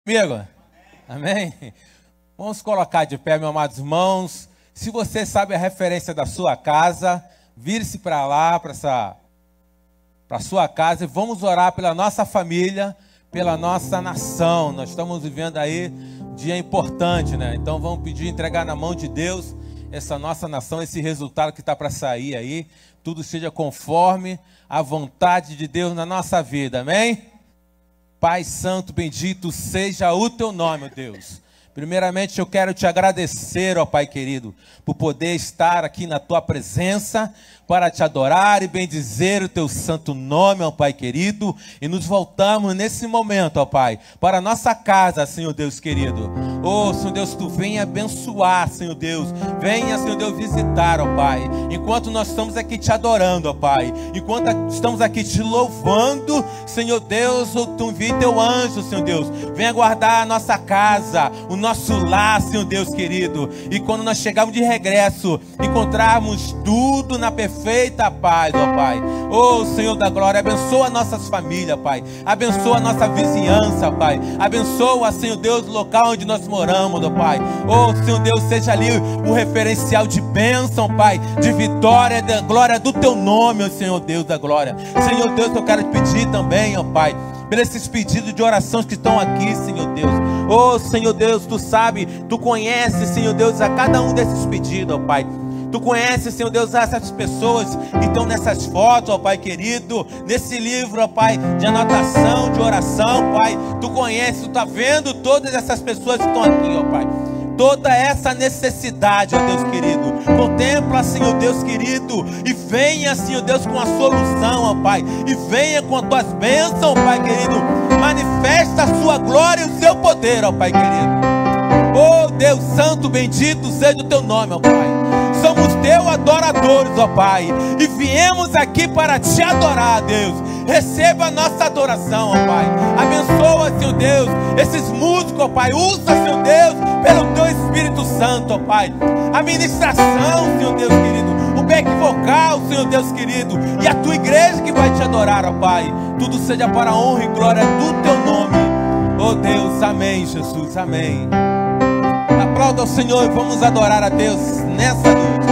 Comigo? Amém? Vamos colocar de pé, meus amados irmãos. Se você sabe a referência da sua casa, vire-se para lá, para sua casa, e vamos orar pela nossa família, pela nossa nação. Nós estamos vivendo aí um dia importante, né? Então vamos pedir, entregar na mão de Deus essa nossa nação, esse resultado que está para sair aí. Tudo seja conforme a vontade de Deus na nossa vida, amém? Pai Santo, bendito seja o teu nome, ó Deus. Primeiramente eu quero te agradecer, ó Pai querido, por poder estar aqui na tua presença, para te adorar e bendizer o teu santo nome, ó Pai querido. E nos voltamos nesse momento, ó Pai, para a nossa casa, Senhor Deus querido. Oh, Senhor Deus, tu venha abençoar, Senhor Deus. Venha, Senhor Deus, visitar, ó Pai. Enquanto nós estamos aqui te adorando, ó Pai. Enquanto estamos aqui te louvando, Senhor Deus, tu envie teu anjo, Senhor Deus. Venha guardar a nossa casa, o nosso lar, Senhor Deus querido. E quando nós chegarmos de regresso, encontrarmos tudo na perfeita paz, ó Pai. Oh, Senhor da glória, abençoa nossas famílias, Pai. Abençoa a nossa vizinhança, Pai. Abençoa, Senhor Deus, o local onde nós moramos, ó Pai. Oh, Senhor Deus, seja ali o referencial de bênção, Pai, de vitória, da glória do teu nome, ó Senhor Deus da glória. Senhor Deus, eu quero te pedir também, ó Pai, por esses pedidos de oração que estão aqui, Senhor Deus. Oh, Senhor Deus, tu sabe, tu conheces, Senhor Deus, a cada um desses pedidos, ó Pai. Tu conheces, Senhor Deus, essas pessoas que estão nessas fotos, ó Pai querido, nesse livro, ó Pai, de anotação, de oração, Pai. Tu conheces, tu está vendo todas essas pessoas que estão aqui, ó Pai. Toda essa necessidade, ó Deus querido. Contempla, Senhor Deus querido, e venha, Senhor Deus, com a solução, ó Pai. E venha com as tuas bênçãos, ó Pai querido. Manifesta a sua glória e o seu poder, ó Pai querido. Oh Deus santo, bendito seja o teu nome, ó Pai. Somos teus adoradores, ó Pai, e viemos aqui para te adorar, Deus. Receba a nossa adoração, ó Pai. Abençoa, Senhor Deus, esses músicos, ó Pai. Usa, Senhor Deus, pelo teu Espírito Santo, ó Pai. A ministração, Senhor Deus querido, o back vocal, Senhor Deus querido, e a tua igreja que vai te adorar, ó Pai. Tudo seja para a honra e glória do teu nome, ó Deus. Amém, Jesus, amém. Aplauda ao Senhor e vamos adorar a Deus nessa noite.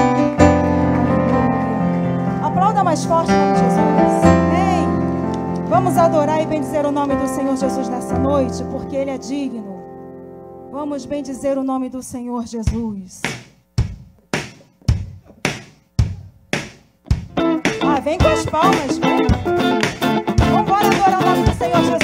Aplauda mais forte em nome de Jesus. Amém. Vamos adorar e bendizer o nome do Senhor Jesus nessa noite, porque Ele é digno. Vamos bendizer o nome do Senhor Jesus. Vem com as palmas, vem. Vamos adorar o nome do Senhor Jesus.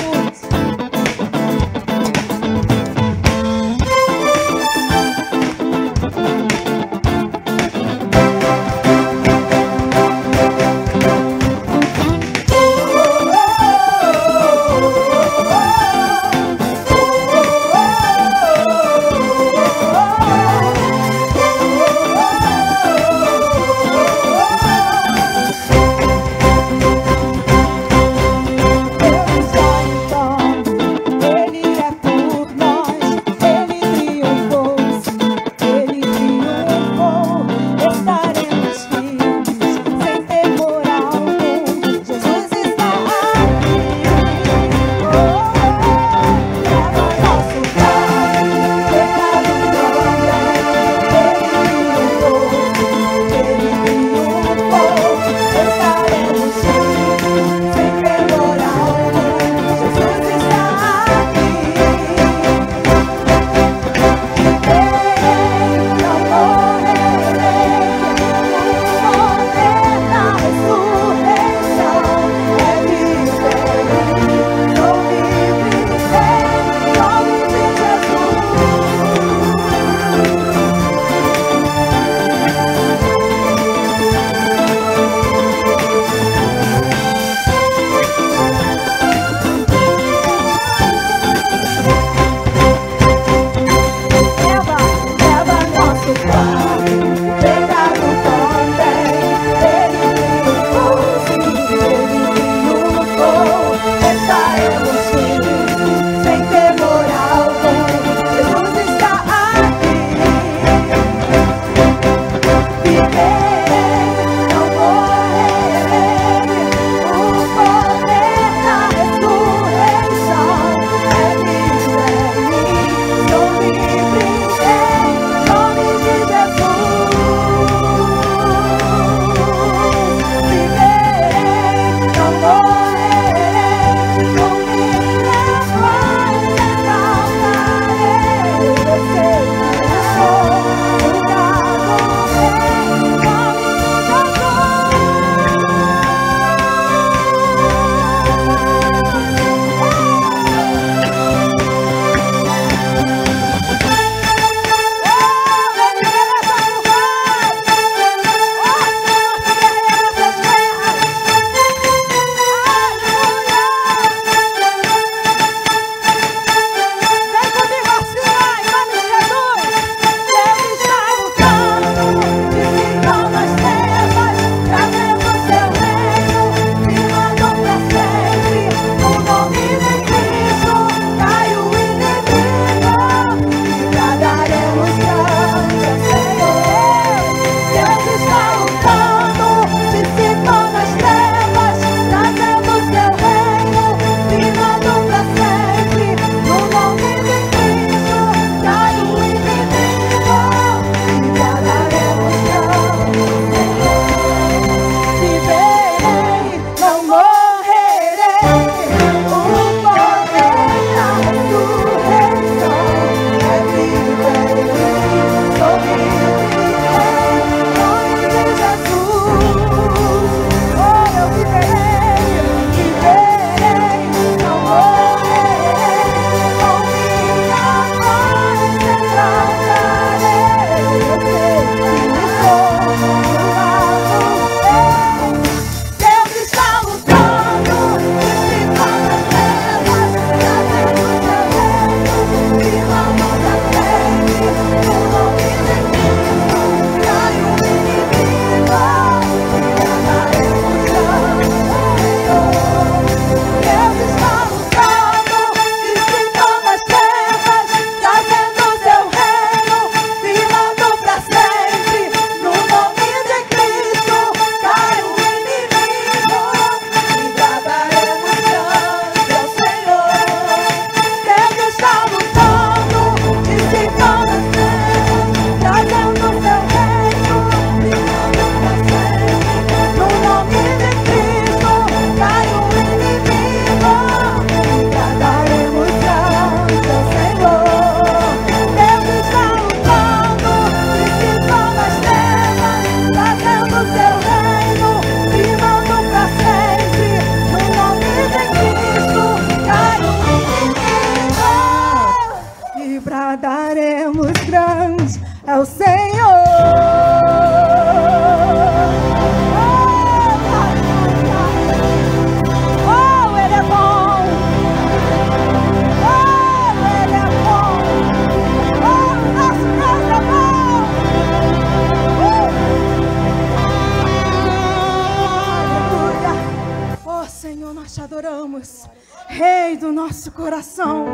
Oh, Senhor, nós te adoramos, Rei do nosso coração.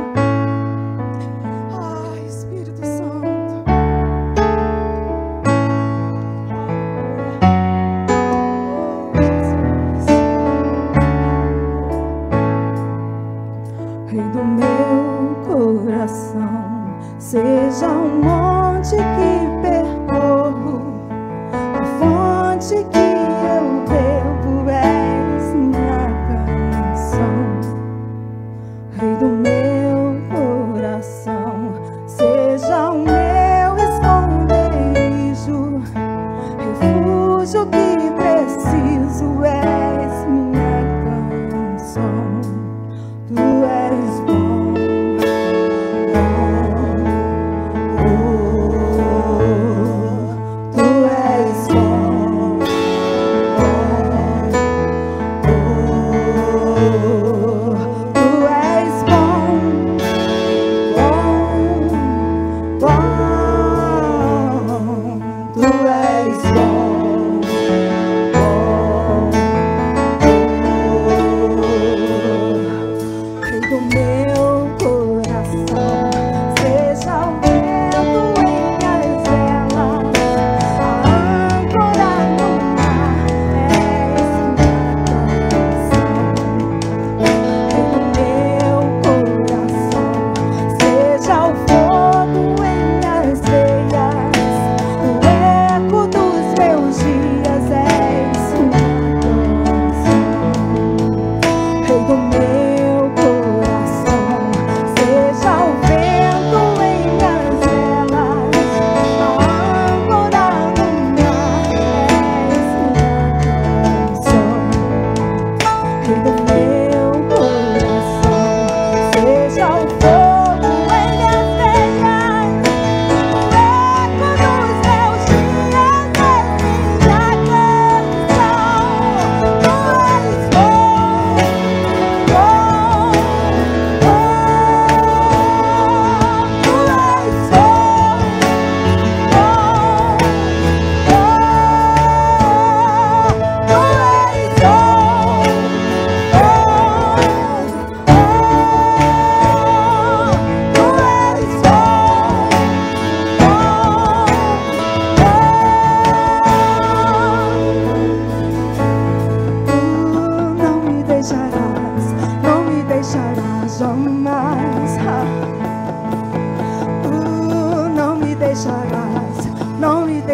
Ai, Espírito Santo. Rei do meu coração, seja um monte que percorro, a fonte que eu bebo, és minha canção. Rei do meu coração, seja o meu esconderijo, refúgio que preciso, és minha canção. Tu és bom, oh, tu és bom, oh, tu és bom, tu és bom.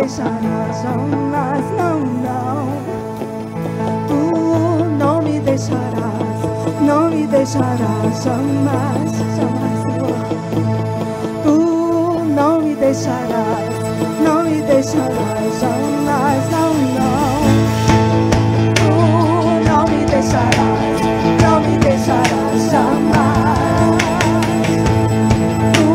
deixarás jamais, não, não. Tu não me deixarás jamais, jamais, Senhor. Tu não me deixarás jamais, não, não. Tu não me deixarás jamais. Tu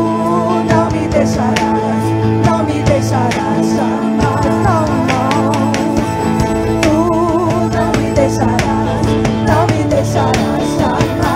não me deixarás jamais, não, não. Tu não me deixarás jamais. Não me deixarás jamais.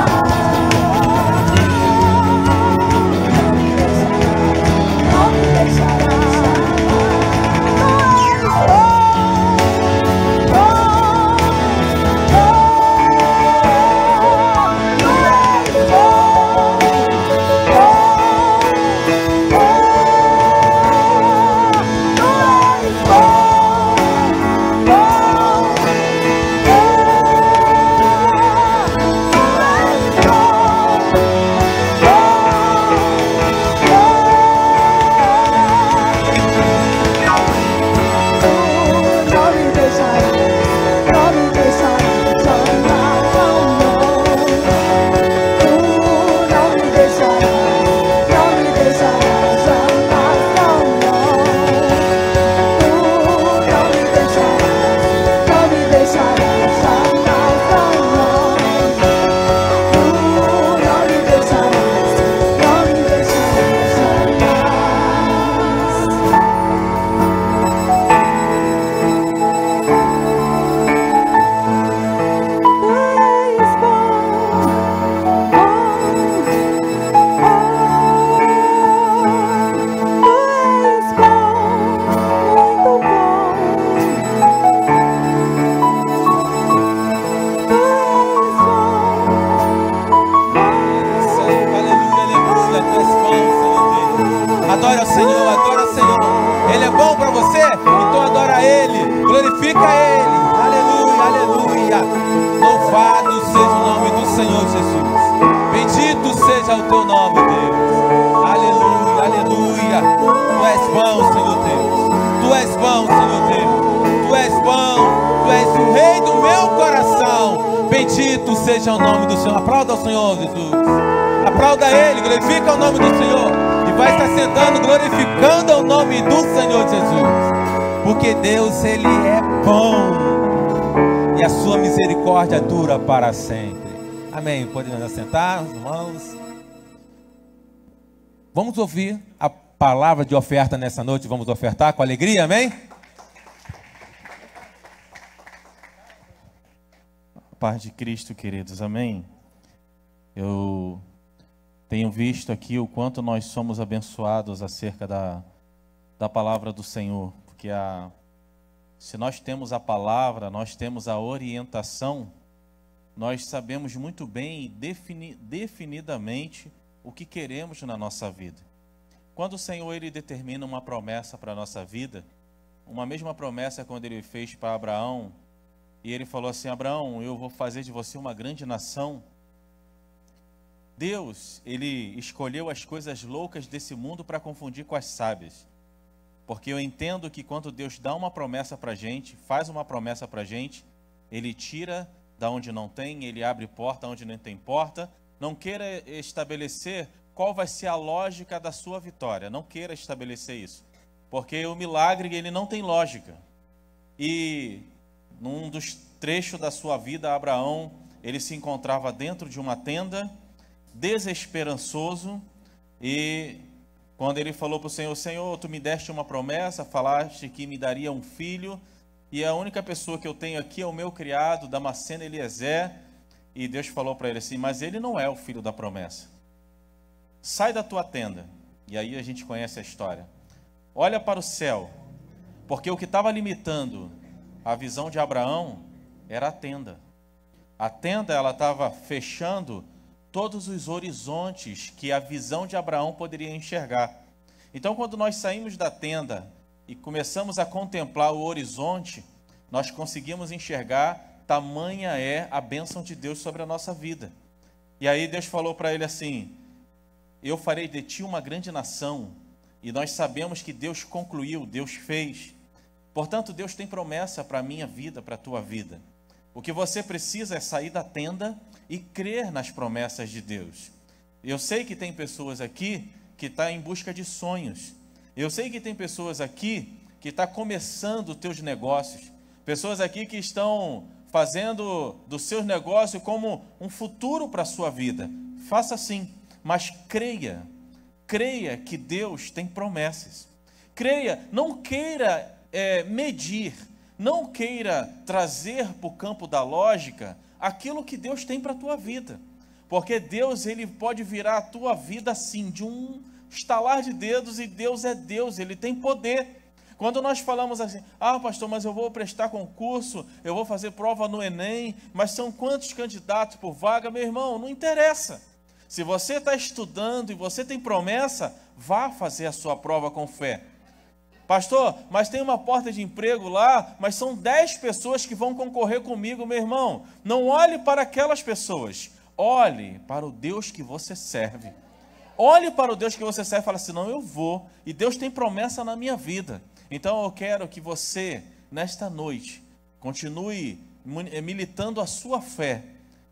glorifica Ele. Aleluia, aleluia. Louvado seja o nome do Senhor Jesus. Bendito seja o teu nome, Deus. Aleluia, aleluia. Tu és bom, Senhor Deus. Tu és bom, Senhor Deus. Tu és bom. Tu és o Rei do meu coração. Bendito seja o nome do Senhor. Aplauda ao Senhor, Jesus. Aplauda Ele, glorifica o nome do Senhor. E vai estar sentando, glorificando o nome do Senhor Jesus. Porque Deus, Ele é bom. E a sua misericórdia dura para sempre. Amém. Podemos assentar, irmãos. Vamos ouvir a palavra de oferta nessa noite. Vamos ofertar com alegria, amém? Paz de Cristo, queridos, amém? Eu tenho visto aqui o quanto nós somos abençoados acerca da palavra do Senhor, porque se nós temos a palavra, nós temos a orientação, nós sabemos muito bem e definidamente o que queremos na nossa vida. Quando o Senhor ele determina uma promessa para a nossa vida, uma mesma promessa quando Ele fez para Abraão, e Ele falou assim: Abraão, eu vou fazer de você uma grande nação. Deus, Ele escolheu as coisas loucas desse mundo para confundir com as sábias. Porque eu entendo que quando Deus dá uma promessa para a gente, faz uma promessa para a gente, Ele tira da onde não tem, Ele abre porta onde não tem porta. Não queira estabelecer qual vai ser a lógica da sua vitória. Não queira estabelecer isso. Porque o milagre, ele não tem lógica. E num dos trechos da sua vida, Abraão, ele se encontrava dentro de uma tenda, desesperançoso, e quando ele falou para o Senhor: Senhor, tu me deste uma promessa, falaste que me daria um filho, e a única pessoa que eu tenho aqui é o meu criado, Damasceno Eliezer. E Deus falou para ele assim: mas ele não é o filho da promessa. Sai da tua tenda. E aí a gente conhece a história. Olha para o céu, porque o que estava limitando a visão de Abraão era a tenda. A tenda, ela estava fechando todos os horizontes que a visão de Abraão poderia enxergar. Então, quando nós saímos da tenda e começamos a contemplar o horizonte, nós conseguimos enxergar tamanha é a bênção de Deus sobre a nossa vida. E aí Deus falou para ele assim: eu farei de ti uma grande nação. E nós sabemos que Deus concluiu, Deus fez. Portanto, Deus tem promessa para a minha vida, para a tua vida. O que você precisa é sair da tenda e crer nas promessas de Deus. Eu sei que tem pessoas aqui que estão em busca de sonhos. Eu sei que tem pessoas aqui que estão começando os teus negócios. Pessoas aqui que estão fazendo do seu negócio como um futuro para a sua vida. Faça assim, mas creia que Deus tem promessas. Creia, não queira medir, não queira trazer para o campo da lógica aquilo que Deus tem para a tua vida. Porque Deus, Ele pode virar a tua vida assim, de um estalar de dedos, e Deus é Deus, Ele tem poder. Quando nós falamos assim: ah, pastor, mas eu vou prestar concurso, eu vou fazer prova no Enem, mas são quantos candidatos por vaga? Meu irmão, não interessa. Se você está estudando e você tem promessa, vá fazer a sua prova com fé. Pastor, mas tem uma porta de emprego lá, mas são 10 pessoas que vão concorrer comigo, meu irmão. Não olhe para aquelas pessoas, olhe para o Deus que você serve. Olhe para o Deus que você serve e fala assim: não, eu vou, e Deus tem promessa na minha vida. Então eu quero que você, nesta noite, continue militando a sua fé,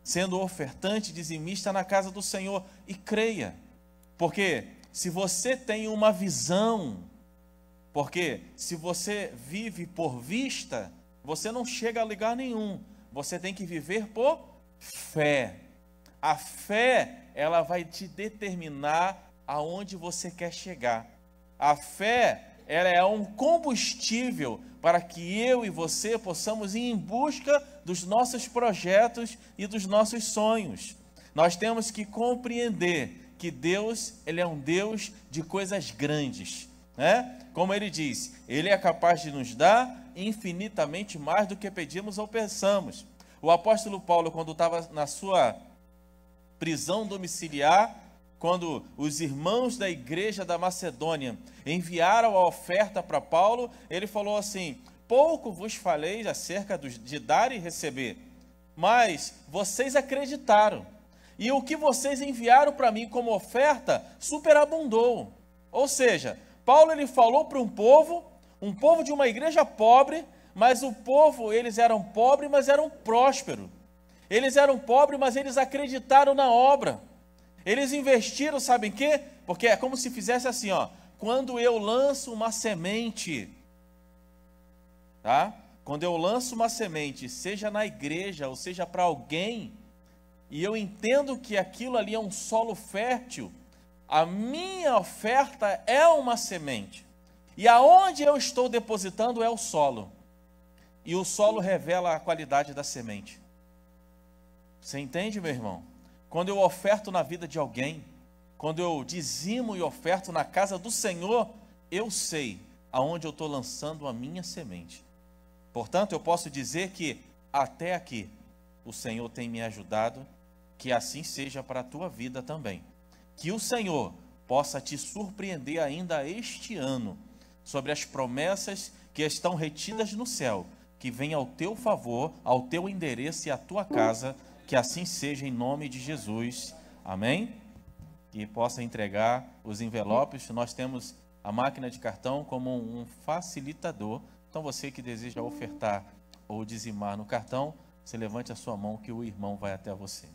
sendo ofertante, dizimista na casa do Senhor, e creia. Porque se você tem uma visão, porque se você vive por vista, você não chega a lugar nenhum. Você tem que viver por fé. A fé, ela vai te determinar aonde você quer chegar. A fé, ela é um combustível para que eu e você possamos ir em busca dos nossos projetos e dos nossos sonhos. Nós temos que compreender que Deus, Ele é um Deus de coisas grandes, né? Como Ele diz, Ele é capaz de nos dar infinitamente mais do que pedimos ou pensamos. O apóstolo Paulo, quando estava na sua prisão domiciliar, quando os irmãos da igreja da Macedônia enviaram a oferta para Paulo, ele falou assim: pouco vos falei acerca de dar e receber, mas vocês acreditaram. E o que vocês enviaram para mim como oferta superabundou. Ou seja, Paulo ele falou para um povo de uma igreja pobre, mas o povo, eles eram pobres, mas eram prósperos. Eles eram pobres, mas eles acreditaram na obra. Eles investiram, sabem o quê? Porque é como se fizesse assim, ó. Quando eu lanço uma semente, tá? Quando eu lanço uma semente, seja na igreja ou seja para alguém, e eu entendo que aquilo ali é um solo fértil, a minha oferta é uma semente. E aonde eu estou depositando é o solo. E o solo revela a qualidade da semente. Você entende, meu irmão? Quando eu oferto na vida de alguém, quando eu dizimo e oferto na casa do Senhor, eu sei aonde eu estou lançando a minha semente. Portanto, eu posso dizer que até aqui o Senhor tem me ajudado, que assim seja para a tua vida também. Que o Senhor possa te surpreender ainda este ano sobre as promessas que estão retidas no céu, que venha ao teu favor, ao teu endereço e à tua casa, que assim seja em nome de Jesus. Amém? Que possa entregar os envelopes. Nós temos a máquina de cartão como um facilitador. Então você que deseja ofertar ou dizimar no cartão, você levante a sua mão que o irmão vai até você.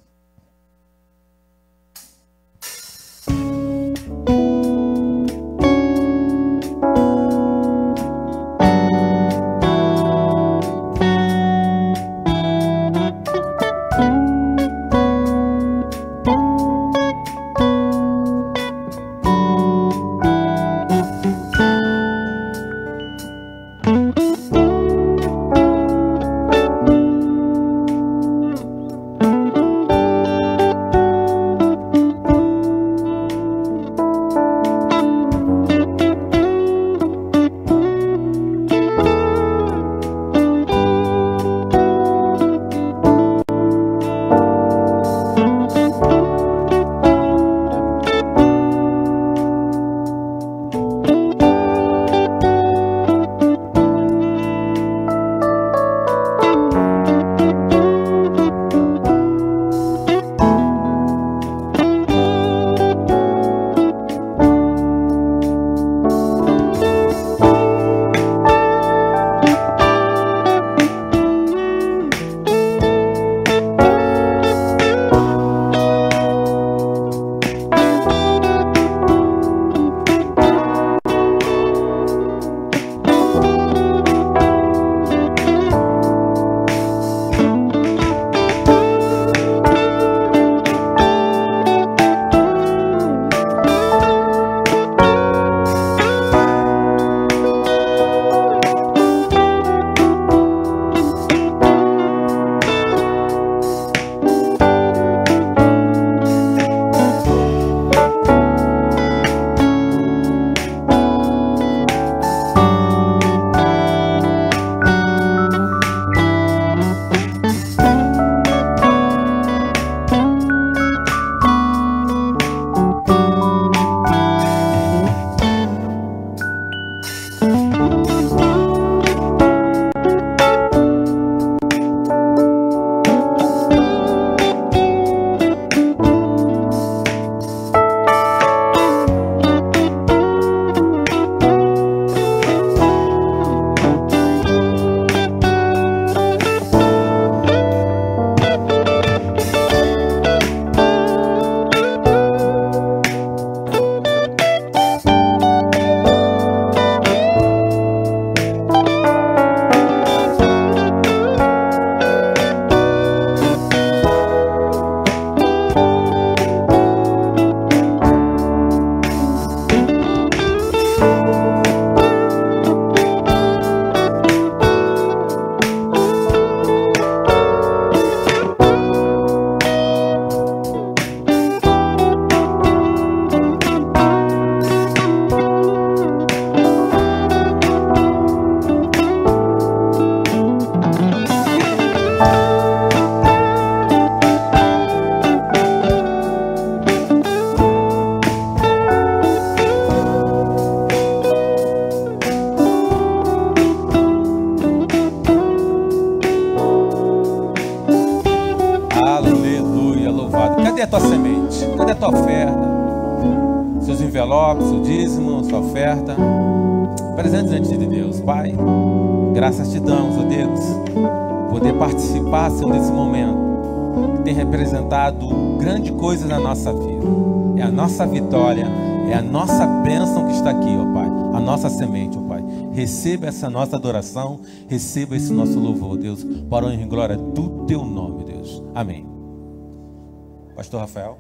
a tua semente? Cadê a tua oferta? Seus envelopes, seu dízimo, sua oferta. Presente diante de Deus. Pai, graças te damos, ó Deus, poder participar, Senhor, desse momento que tem representado grande coisa na nossa vida. É a nossa vitória, é a nossa bênção que está aqui, ó Pai, a nossa semente, ó Pai. Receba essa nossa adoração, receba esse nosso louvor, Deus, para a honra e glória do teu nome, Deus. Amém. Pastor Rafael.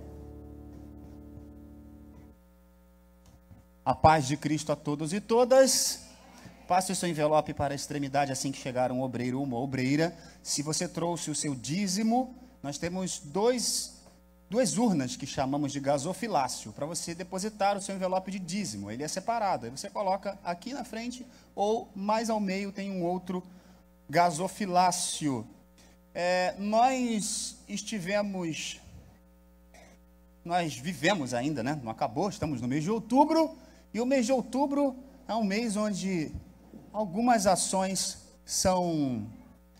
A paz de Cristo a todos e todas. Passe o seu envelope para a extremidade assim que chegar um obreiro ou uma obreira. Se você trouxe o seu dízimo, nós temos duas urnas que chamamos de gasofilácio, para você depositar o seu envelope de dízimo. Ele é separado, aí você coloca aqui na frente ou mais ao meio tem um outro gasofilácio. Nós vivemos ainda, né? Não acabou, estamos no mês de outubro, e o mês de outubro é um mês onde algumas ações são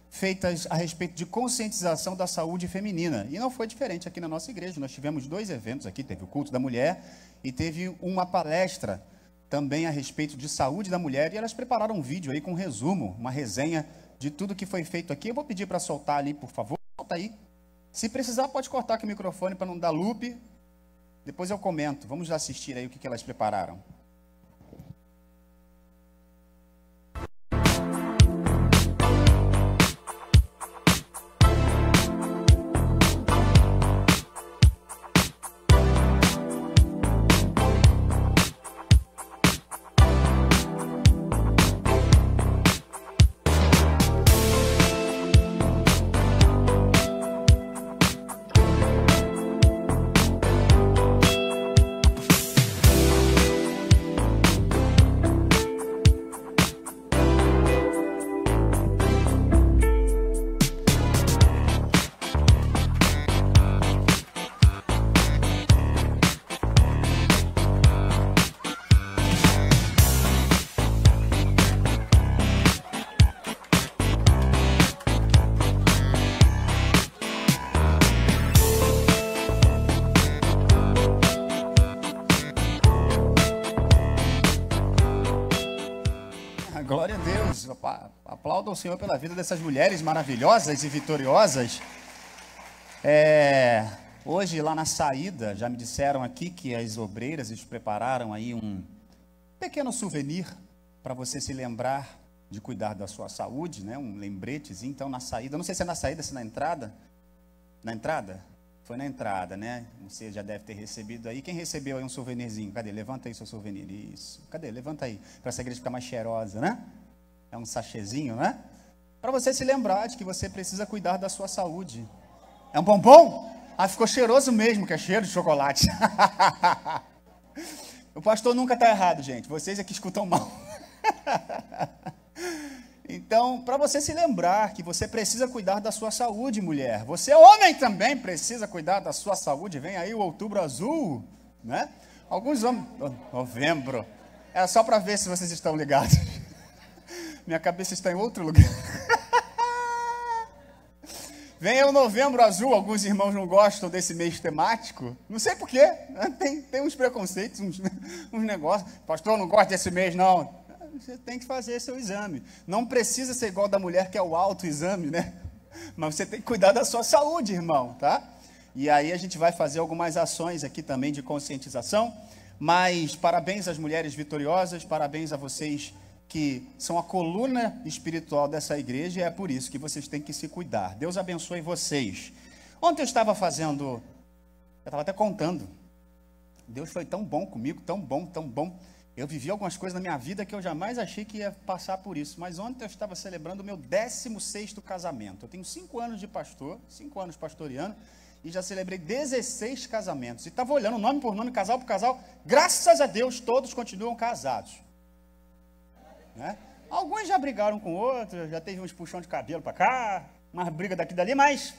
feitas a respeito de conscientização da saúde feminina. E não foi diferente aqui na nossa igreja. Nós tivemos 2 eventos aqui, teve o culto da mulher e teve uma palestra também a respeito de saúde da mulher. E elas prepararam um vídeo aí com um resumo, uma resenha de tudo que foi feito aqui. Eu vou pedir para soltar ali, por favor. Solta aí. Se precisar, pode cortar aqui o microfone para não dar loop. Depois eu comento. Vamos assistir aí o que elas prepararam. Glória a Deus, aplauda o Senhor pela vida dessas mulheres maravilhosas e vitoriosas. Hoje lá na saída, já me disseram aqui que as obreiras prepararam aí um pequeno souvenir para você se lembrar de cuidar da sua saúde, né? Um lembretezinho. Então na saída, não sei se é na saída, se é na entrada. Na entrada? Foi na entrada, né? Você já deve ter recebido aí. Quem recebeu aí um souvenirzinho? Cadê? Levanta aí seu souvenir. Isso. Cadê? Levanta aí. Para essa igreja ficar mais cheirosa, né? É um sachêzinho, né? Para você se lembrar de que você precisa cuidar da sua saúde. É um bombom? Ah, ficou cheiroso mesmo, que é cheiro de chocolate. O pastor nunca está errado, gente. Vocês é que escutam mal. Então, para você se lembrar que você precisa cuidar da sua saúde, mulher. Você, homem, também precisa cuidar da sua saúde. Vem aí o Outubro Azul, né? Alguns homens... Novembro. É só para ver se vocês estão ligados. Minha cabeça está em outro lugar. Vem aí o Novembro Azul. Alguns irmãos não gostam desse mês temático. Não sei por quê. Tem uns preconceitos, uns negócios. Pastor, não gosto desse mês, não. Você tem que fazer seu exame. Não precisa ser igual da mulher que é o autoexame, né? Mas você tem que cuidar da sua saúde, irmão, tá? E aí a gente vai fazer algumas ações aqui também de conscientização. Mas parabéns às mulheres vitoriosas, parabéns a vocês que são a coluna espiritual dessa igreja, e é por isso que vocês têm que se cuidar. Deus abençoe vocês. Ontem eu estava até contando. Deus foi tão bom comigo, tão bom, tão bom. Eu vivi algumas coisas na minha vida que eu jamais achei que ia passar por isso. Mas ontem eu estava celebrando o meu 16º casamento. Eu tenho 5 anos de pastor, 5 anos pastoreando, e já celebrei 16 casamentos. E estava olhando nome por nome, casal por casal. Graças a Deus, todos continuam casados. Né? Alguns já brigaram com outros, já teve uns puxão de cabelo para cá, uma briga daqui e dali, mas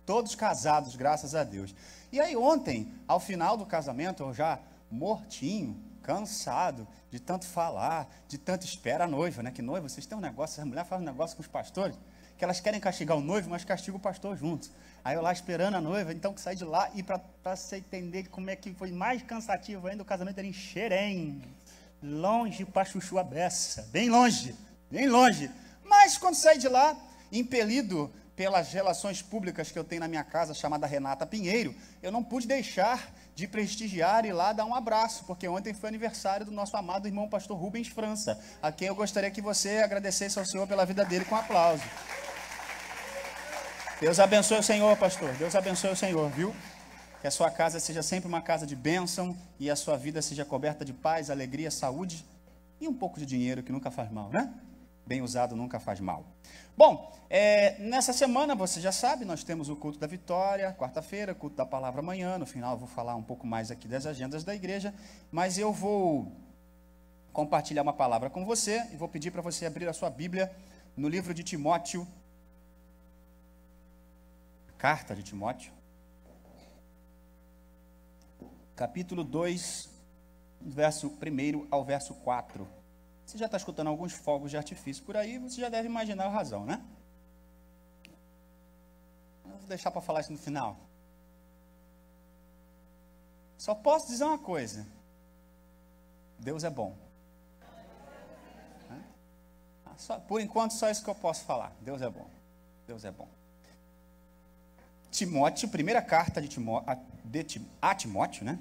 todos casados, graças a Deus. E aí ontem, ao final do casamento, eu já mortinho, cansado de tanto falar, de tanto espera a noiva, né? Que noiva, vocês têm um negócio, essa mulher faz um negócio com os pastores, que elas querem castigar o noivo, mas castigam o pastor junto. Aí eu lá esperando a noiva, então que sai de lá, e para você entender como é que foi mais cansativo ainda, o casamento era em Xerém, longe para chuchu a beça, bem longe, bem longe. Mas quando saí de lá, impelido pelas relações públicas que eu tenho na minha casa, chamada Renata Pinheiro, eu não pude deixar de prestigiar e lá dar um abraço, porque ontem foi aniversário do nosso amado irmão pastor Rubens França, a quem eu gostaria que você agradecesse ao Senhor pela vida dele com um aplauso. Deus abençoe o Senhor, pastor, Deus abençoe o Senhor, viu? Que a sua casa seja sempre uma casa de bênção e a sua vida seja coberta de paz, alegria, saúde e um pouco de dinheiro, que nunca faz mal, né? Bem usado nunca faz mal. Bom, nessa semana, você já sabe, nós temos o culto da vitória, quarta-feira, culto da palavra amanhã. No final eu vou falar um pouco mais aqui das agendas da igreja, mas eu vou compartilhar uma palavra com você e vou pedir para você abrir a sua Bíblia no livro de Timóteo, carta de Timóteo, capítulo 2, verso 1 ao verso 4. Você já está escutando alguns fogos de artifício por aí, você já deve imaginar a razão, né? Eu vou deixar para falar isso no final. Só posso dizer uma coisa: Deus é bom. Por enquanto, só isso que eu posso falar. Deus é bom. Deus é bom. Timóteo, primeira carta a Timóteo, né?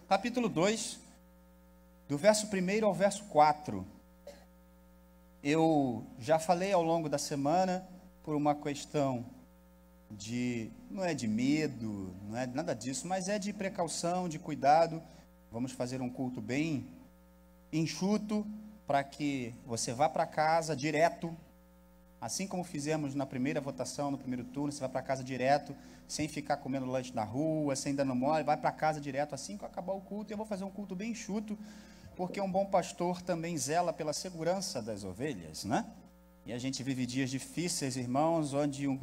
Capítulo 2. Do verso 1 ao verso 4, eu já falei ao longo da semana, por uma questão não é de medo, não é nada disso, mas é de precaução, de cuidado. Vamos fazer um culto bem enxuto, para que você vá para casa direto, assim como fizemos na primeira votação, no primeiro turno, você vai para casa direto, sem ficar comendo lanche na rua, sem dando mole, vai para casa direto, assim que acabar o culto. Eu vou fazer um culto bem enxuto, porque um bom pastor também zela pela segurança das ovelhas, né? E a gente vive dias difíceis, irmãos, onde um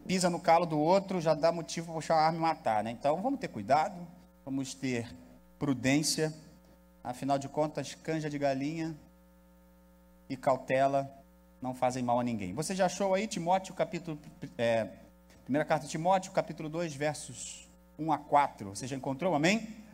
pisa no calo do outro, já dá motivo para puxar a arma e matar, né? Então, vamos ter cuidado, vamos ter prudência, afinal de contas, canja de galinha e cautela não fazem mal a ninguém. Você já achou aí, Timóteo, primeira carta de Timóteo, capítulo 2, versos 1 a 4, você já encontrou, amém?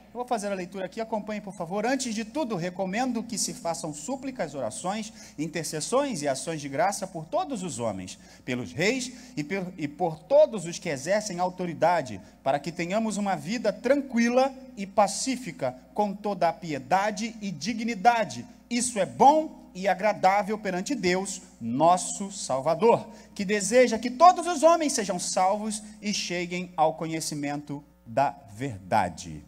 Eu vou fazer a leitura aqui, acompanhe por favor. Antes de tudo, recomendo que se façam súplicas, orações, intercessões e ações de graça por todos os homens, pelos reis e por todos os que exercem autoridade, para que tenhamos uma vida tranquila e pacífica, com toda a piedade e dignidade. Isso é bom e agradável perante Deus, nosso Salvador, que deseja que todos os homens sejam salvos e cheguem ao conhecimento da verdade.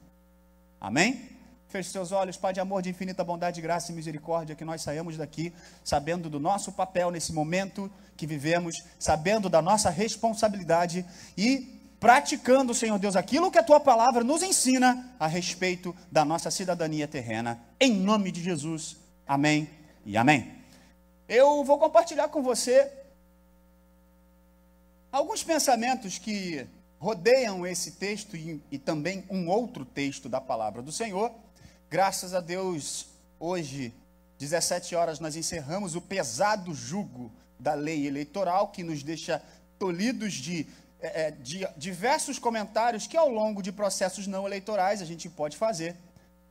Amém? Feche seus olhos. Pai de amor, de infinita bondade, graça e misericórdia, que nós saímos daqui sabendo do nosso papel nesse momento que vivemos, sabendo da nossa responsabilidade e praticando, Senhor Deus, aquilo que a Tua palavra nos ensina a respeito da nossa cidadania terrena. Em nome de Jesus. Amém e amém. Eu vou compartilhar com você alguns pensamentos que rodeiam esse texto e também um outro texto da palavra do Senhor. Graças a Deus, hoje, 17 horas, nós encerramos o pesado jugo da lei eleitoral, que nos deixa tolhidos de diversos comentários que ao longo de processos não eleitorais a gente pode fazer.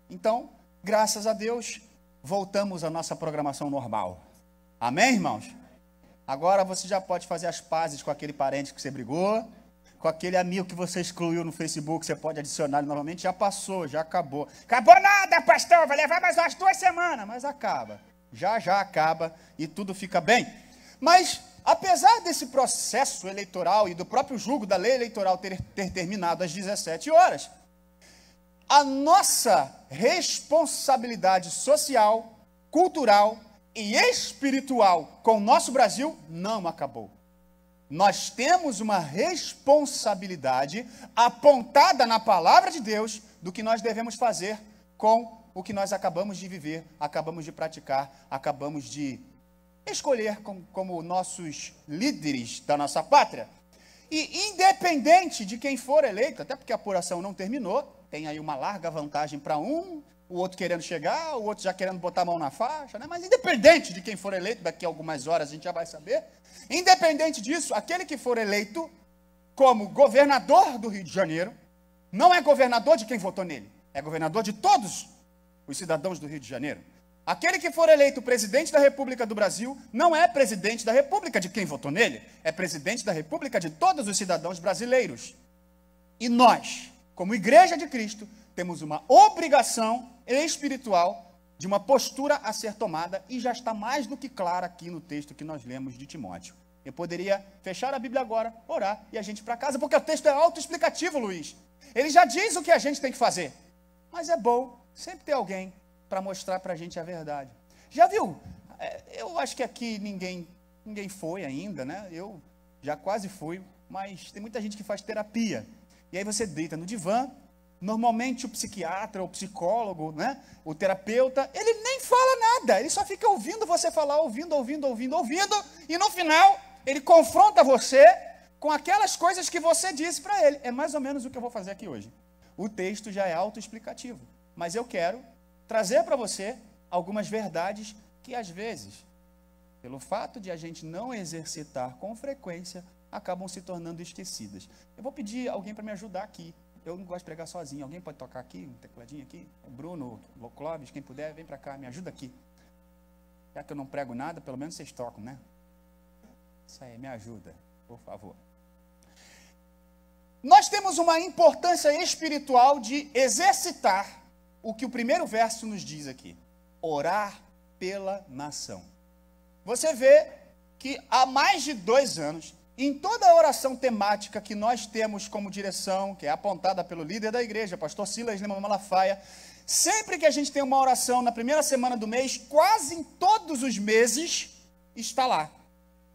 Então, graças a Deus, voltamos à nossa programação normal. Amém, irmãos? Agora você já pode fazer as pazes com aquele parente que você brigou, com aquele amigo que você excluiu no Facebook, você pode adicionar ele novamente. Já passou, já acabou. Acabou nada, pastor, vai levar mais umas 2 semanas, mas acaba. Já acaba e tudo fica bem. Mas, apesar desse processo eleitoral e do próprio julgo da lei eleitoral ter terminado às 17 horas, a nossa responsabilidade social, cultural e espiritual com o nosso Brasil não acabou. Nós temos uma responsabilidade apontada na palavra de Deus do que nós devemos fazer com o que nós acabamos de viver, acabamos de praticar, acabamos de escolher como nossos líderes da nossa pátria. E independente de quem for eleito, até porque a apuração não terminou, tem aí uma larga vantagem para um o outro querendo chegar, o outro já querendo botar a mão na faixa, né? Mas independente de quem for eleito, daqui a algumas horas a gente já vai saber, independente disso, aquele que for eleito como governador do Rio de Janeiro, não é governador de quem votou nele, é governador de todos os cidadãos do Rio de Janeiro. Aquele que for eleito presidente da República do Brasil, não é presidente da República de quem votou nele, é presidente da República de todos os cidadãos brasileiros. E nós, como Igreja de Cristo, temos uma obrigação espiritual de uma postura a ser tomada, e já está mais do que clara aqui no texto que nós lemos de Timóteo. Eu poderia fechar a Bíblia agora, orar e a gente ir para casa, porque o texto é autoexplicativo, Luiz. Ele já diz o que a gente tem que fazer. Mas é bom sempre ter alguém para mostrar para a gente a verdade. Já viu? Eu acho que aqui ninguém foi ainda, né? Eu já quase fui, mas tem muita gente que faz terapia. E aí você deita no divã, normalmente o psiquiatra, o psicólogo, né? O terapeuta, ele nem fala nada, ele só fica ouvindo você falar, ouvindo, e no final ele confronta você com aquelas coisas que você disse para ele. É mais ou menos o que eu vou fazer aqui hoje. O texto já é autoexplicativo, mas eu quero trazer para você algumas verdades que às vezes, pelo fato de a gente não exercitar com frequência, acabam se tornando esquecidas. Eu vou pedir alguém para me ajudar aqui. Eu não gosto de pregar sozinho. Alguém pode tocar aqui, um tecladinho aqui? O Bruno, o Clóvis, quem puder, vem para cá, me ajuda aqui. Já que eu não prego nada, pelo menos vocês tocam, né? Isso aí, me ajuda, por favor. Nós temos uma importância espiritual de exercitar o que o primeiro verso nos diz aqui. Orar pela nação. Você vê que há mais de 2 anos, em toda a oração temática que nós temos como direção, que é apontada pelo líder da igreja, pastor Silas Lima Malafaia, sempre que a gente tem uma oração na primeira semana do mês, quase em todos os meses, está lá,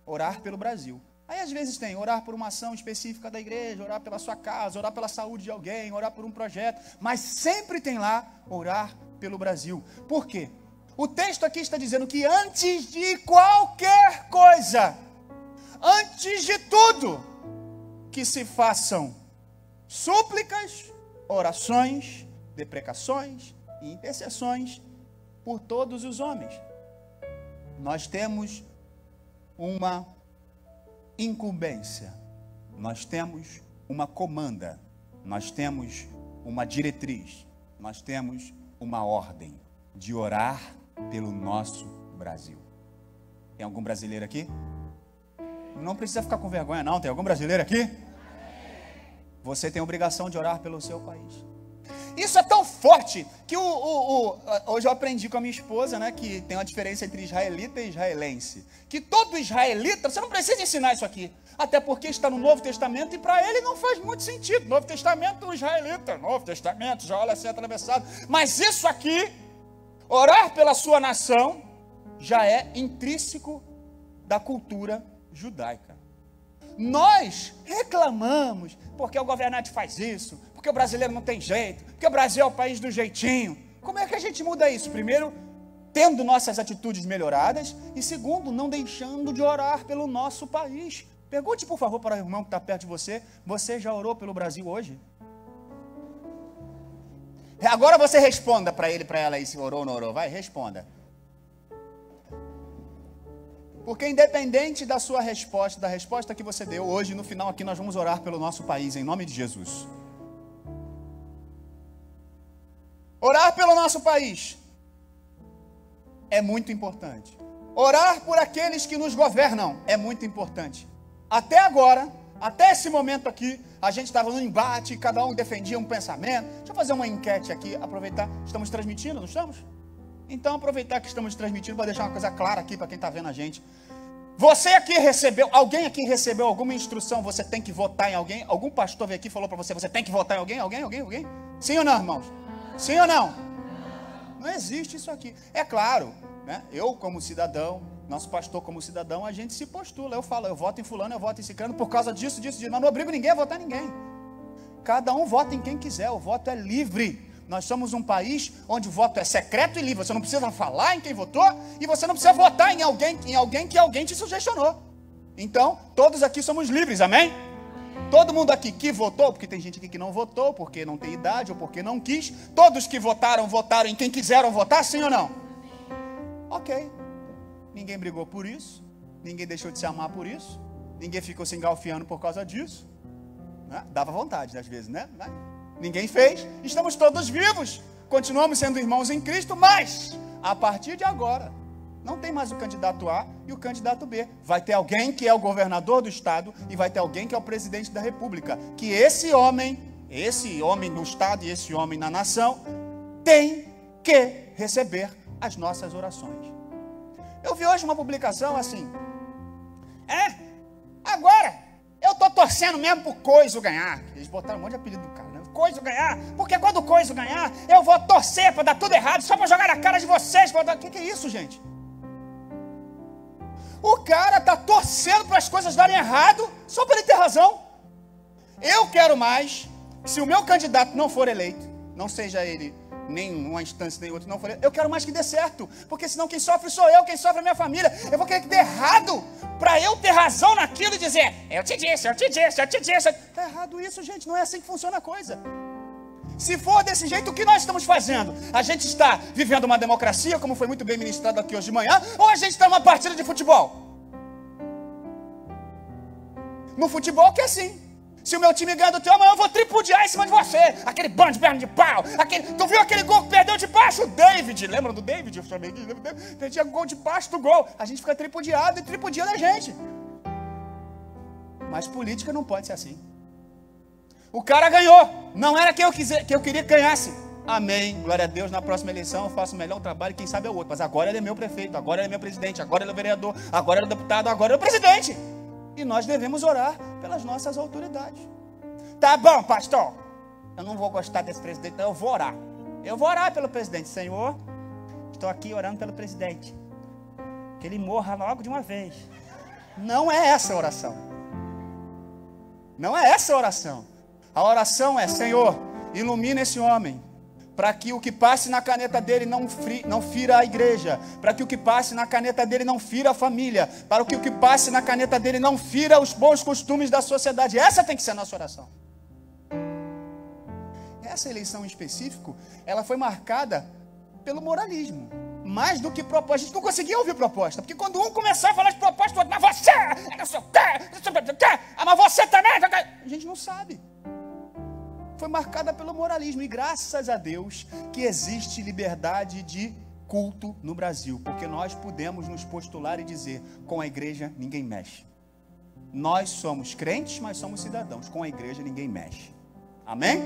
orar pelo Brasil. Aí às vezes tem orar por uma ação específica da igreja, orar pela sua casa, orar pela saúde de alguém, orar por um projeto, mas sempre tem lá orar pelo Brasil. Por quê? O texto aqui está dizendo que antes de qualquer coisa, antes de tudo, que se façam súplicas, orações, deprecações e intercessões por todos os homens. Nós temos uma incumbência, nós temos uma comanda, nós temos uma diretriz, nós temos uma ordem de orar pelo nosso Brasil. Tem algum brasileiro aqui? Não precisa ficar com vergonha não, tem algum brasileiro aqui? Você tem a obrigação de orar pelo seu país. Isso é tão forte que hoje eu aprendi com a minha esposa, né, que tem uma diferença entre israelita e israelense. Que todo israelita, você não precisa ensinar isso aqui, até porque está no Novo Testamento e para ele não faz muito sentido. Novo Testamento, o israelita, Novo Testamento, já olha assim atravessado. Mas isso aqui, orar pela sua nação, já é intrínseco da cultura judaica. Nós reclamamos porque o governante faz isso, porque o brasileiro não tem jeito, porque o Brasil é o país do jeitinho. Como é que a gente muda isso? Primeiro, tendo nossas atitudes melhoradas, e segundo, não deixando de orar pelo nosso país. Pergunte, por favor, para o irmão que está perto de você, você já orou pelo Brasil hoje? Agora você responda para ele, para ela aí, se orou ou não orou. Vai, responda. Porque independente da sua resposta, da resposta que você deu hoje, no final aqui nós vamos orar pelo nosso país, em nome de Jesus. Orar pelo nosso país é muito importante. Orar por aqueles que nos governam é muito importante. Até agora, até esse momento aqui, a gente estava no embate, cada um defendia um pensamento. Deixa eu fazer uma enquete aqui, aproveitar. Estamos transmitindo, não estamos? Então, aproveitar que estamos transmitindo para deixar uma coisa clara aqui para quem está vendo a gente. Você aqui recebeu, alguém aqui recebeu alguma instrução, você tem que votar em alguém? Algum pastor veio aqui e falou para você, você tem que votar em alguém? Alguém? Sim ou não, irmãos? Sim ou não? Não existe isso aqui. É claro, né? Eu como cidadão, nosso pastor como cidadão, a gente se postula. Eu falo, eu voto em fulano, eu voto em ciclano por causa disso, mas não obrigo ninguém a votar em ninguém. Cada um vota em quem quiser, o voto é livre. Nós somos um país onde o voto é secreto e livre. Você não precisa falar em quem votou e você não precisa votar em alguém que alguém te sugestionou. Então, todos aqui somos livres, amém? Todo mundo aqui que votou, porque tem gente aqui que não votou, porque não tem idade ou porque não quis. Todos que votaram, votaram em quem quiseram votar, sim ou não? Ok. Ninguém brigou por isso. Ninguém deixou de se amar por isso. Ninguém ficou se engalfiando por causa disso. Né? Dava vontade, às vezes, né? Ninguém fez. Estamos todos vivos. Continuamos sendo irmãos em Cristo, mas a partir de agora, não tem mais o candidato A e o candidato B. Vai ter alguém que é o governador do estado e vai ter alguém que é o presidente da república. Que esse homem no estado e esse homem na nação, tem que receber as nossas orações. Eu vi hoje uma publicação assim. Agora, eu tô torcendo mesmo pro Coiso ganhar. Eles botaram um monte de apelido do cara, né? Coiso ganhar, porque quando o Coiso ganhar, eu vou torcer para dar tudo errado, só para jogar na cara de vocês. O que é isso, gente? O cara está torcendo para as coisas darem errado, só para ele ter razão. Eu quero mais, se o meu candidato não for eleito, não seja ele nem uma instância, nem outra, não for eleito, eu quero mais que dê certo, porque senão quem sofre sou eu, quem sofre é a minha família. Eu vou querer que dê errado, para eu ter razão naquilo e dizer, eu te disse. Está errado isso, gente, não é assim que funciona a coisa. Se for desse jeito, o que nós estamos fazendo? A gente está vivendo uma democracia, como foi muito bem ministrado aqui hoje de manhã, ou a gente está numa partida de futebol? No futebol que é assim. Se o meu time ganha do teu, amanhã eu vou tripudiar em cima de você. Aquele bando de perna de pau. Tu viu aquele gol que perdeu de baixo? O David, lembra do David? Eu chamei de David. Perdia gol de baixo do gol. A gente fica tripudiado e tripudia da gente. Mas política não pode ser assim. O cara ganhou. Não era quem eu queria que ganhasse. Amém. Glória a Deus. Na próxima eleição eu faço o melhor trabalho. Quem sabe é o outro. Mas agora ele é meu prefeito. Agora ele é meu presidente. Agora ele é o vereador. Agora ele é o deputado. Agora ele é o presidente. E nós devemos orar pelas nossas autoridades. Tá bom, pastor. Eu não vou gostar desse presidente. Eu vou orar. Eu vou orar pelo presidente. Senhor, estou aqui orando pelo presidente. Que ele morra logo de uma vez. Não é essa a oração. Não é essa a oração. A oração é, Senhor, ilumina esse homem, para que o que passe na caneta dele não fira a igreja, para que o que passe na caneta dele não fira a família, para que o que passe na caneta dele não fira os bons costumes da sociedade. Essa tem que ser a nossa oração. Essa eleição em específico, ela foi marcada pelo moralismo, mais do que proposta. A gente não conseguia ouvir proposta, porque quando um começar a falar de proposta, o outro, mas você, não sei o quê, mas você também, a gente não sabe. Foi marcada pelo moralismo, e graças a Deus que existe liberdade de culto no Brasil, porque nós podemos nos postular e dizer, com a igreja ninguém mexe. Nós somos crentes, mas somos cidadãos, com a igreja ninguém mexe. Amém?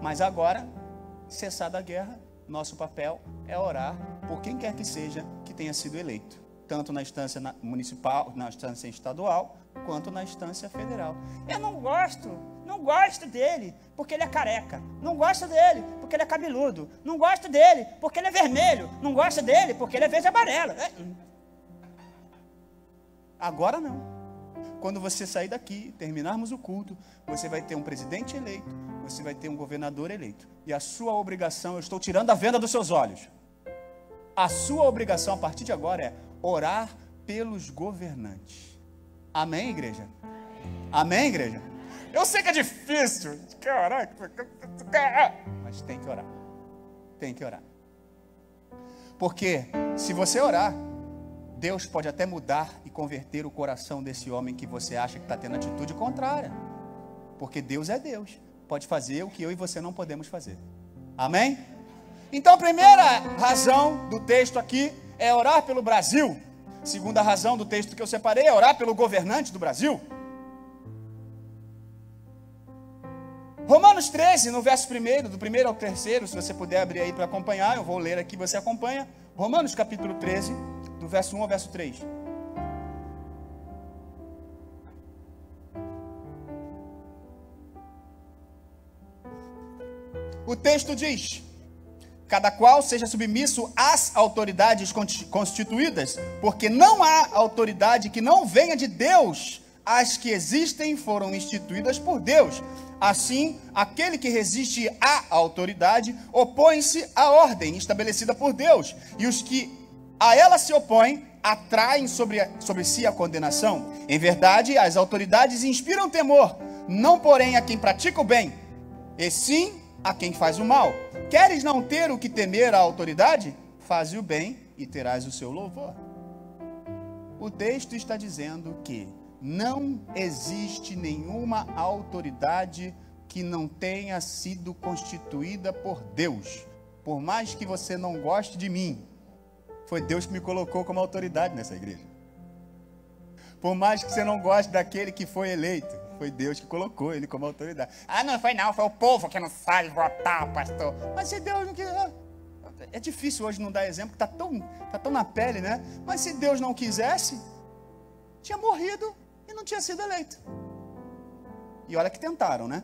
Mas agora, cessada a guerra, nosso papel é orar por quem quer que seja que tenha sido eleito, tanto na instância municipal, na instância estadual, quanto na instância federal. Eu não gosto dele porque ele é careca, não gosto dele porque ele é cabeludo, não gosto dele porque ele é vermelho, não gosto dele porque ele é verde e amarelo. Agora não. Quando você sair daqui, terminarmos o culto, você vai ter um presidente eleito, você vai ter um governador eleito, e a sua obrigação, eu estou tirando a venda dos seus olhos, a sua obrigação a partir de agora é orar pelos governantes. Amém, igreja? Amém, igreja? Eu sei que é difícil, caraca, mas tem que orar. Tem que orar. Porque se você orar, Deus pode até mudar e converter o coração desse homem que você acha que está tendo atitude contrária. Porque Deus é Deus. Pode fazer o que eu e você não podemos fazer. Amém? Então a primeira razão do texto aqui é orar pelo Brasil. Segunda razão do texto que eu separei é orar pelo governante do Brasil. Romanos 13, no verso 1, do 1 ao 3, se você puder abrir aí para acompanhar, eu vou ler aqui, você acompanha. Romanos capítulo 13, do verso 1 ao verso 3. O texto diz: cada qual seja submisso às autoridades constituídas, porque não há autoridade que não venha de Deus. As que existem foram instituídas por Deus. Assim, aquele que resiste à autoridade opõe-se à ordem estabelecida por Deus, e os que a ela se opõem atraem sobre si a condenação. Em verdade, as autoridades inspiram temor, não porém a quem pratica o bem, e sim a quem faz o mal. Queres não ter o que temer a autoridade? Faze o bem e terás o seu louvor. O texto está dizendo que não existe nenhuma autoridade que não tenha sido constituída por Deus. Por mais que você não goste de mim, foi Deus que me colocou como autoridade nessa igreja. Por mais que você não goste daquele que foi eleito, foi Deus que colocou ele como autoridade. Ah, não foi não, foi o povo que não sabe votar, pastor. Mas se Deus não quiser... É difícil hoje não dar exemplo, tá tão na pele, né? Mas se Deus não quisesse, tinha morrido e não tinha sido eleito. E olha que tentaram, né?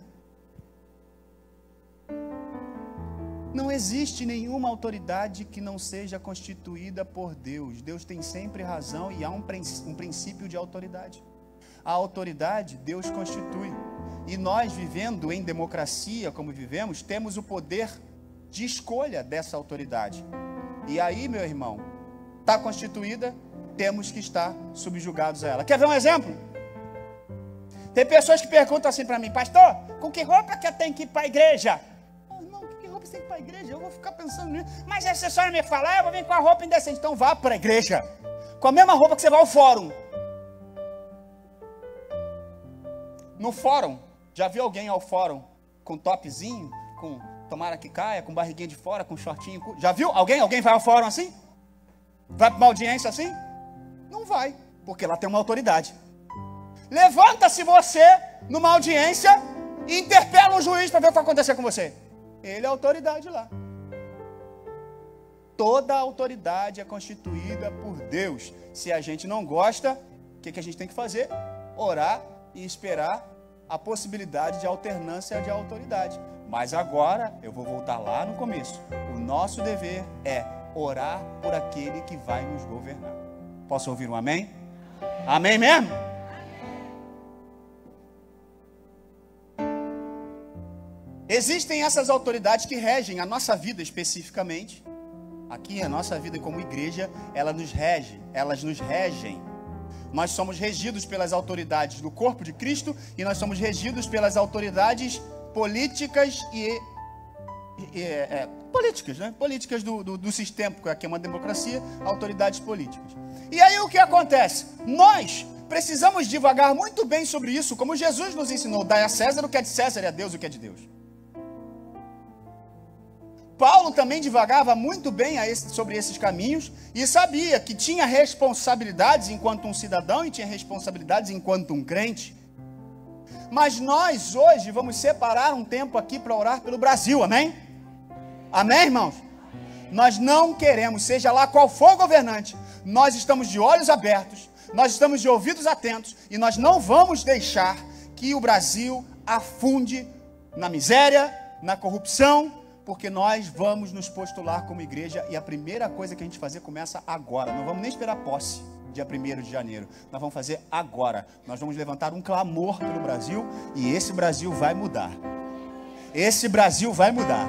Não existe nenhuma autoridade que não seja constituída por Deus. Deus tem sempre razão e há um princípio de autoridade. A autoridade Deus constitui. E nós, vivendo em democracia como vivemos, temos o poder de escolha dessa autoridade. E aí, meu irmão, está constituída, temos que estar subjugados a ela. Quer ver um exemplo? Tem pessoas que perguntam assim para mim: pastor, com que roupa que eu tenho que ir para a igreja? Você tem que ir para a igreja? Eu vou ficar pensando nisso. Mas se a senhora me falar, eu vou vir com a roupa indecente. Então vá para a igreja com a mesma roupa que você vai ao fórum. No fórum, já viu alguém ao fórum com topzinho, com tomara que caia, com barriguinha de fora, com shortinho? Já viu alguém? Alguém vai ao fórum assim? Vai para uma audiência assim? Não vai, porque lá tem uma autoridade. Levanta-se você numa audiência e interpela um juiz para ver o que vai acontecer com você. Ele é a autoridade lá. Toda a autoridade é constituída por Deus. Se a gente não gosta, o que a gente tem que fazer? Orar e esperar a possibilidade de alternância de autoridade. Mas agora, eu vou voltar lá no começo. O nosso dever é orar por aquele que vai nos governar. Posso ouvir um amém? Amém mesmo? Existem essas autoridades que regem a nossa vida especificamente. Aqui a nossa vida como igreja, elas nos regem. Nós somos regidos pelas autoridades do corpo de Cristo e nós somos regidos pelas autoridades políticas políticas, né? Políticas do sistema, porque aqui é uma democracia, autoridades políticas. E aí o que acontece? Nós precisamos divagar muito bem sobre isso, como Jesus nos ensinou: dai a César o que é de César e a Deus o que é de Deus. Paulo também divagava muito bem sobre esses caminhos e sabia que tinha responsabilidades enquanto um cidadão e tinha responsabilidades enquanto um crente. Mas nós hoje vamos separar um tempo aqui para orar pelo Brasil, amém? Amém, irmãos? Nós não queremos, seja lá qual for o governante, nós estamos de olhos abertos, nós estamos de ouvidos atentos e nós não vamos deixar que o Brasil afunde na miséria, na corrupção, porque nós vamos nos postular como igreja e a primeira coisa que a gente fazer começa agora. Não vamos nem esperar posse, dia 1º de janeiro. Nós vamos fazer agora. Nós vamos levantar um clamor pelo Brasil e esse Brasil vai mudar. Esse Brasil vai mudar.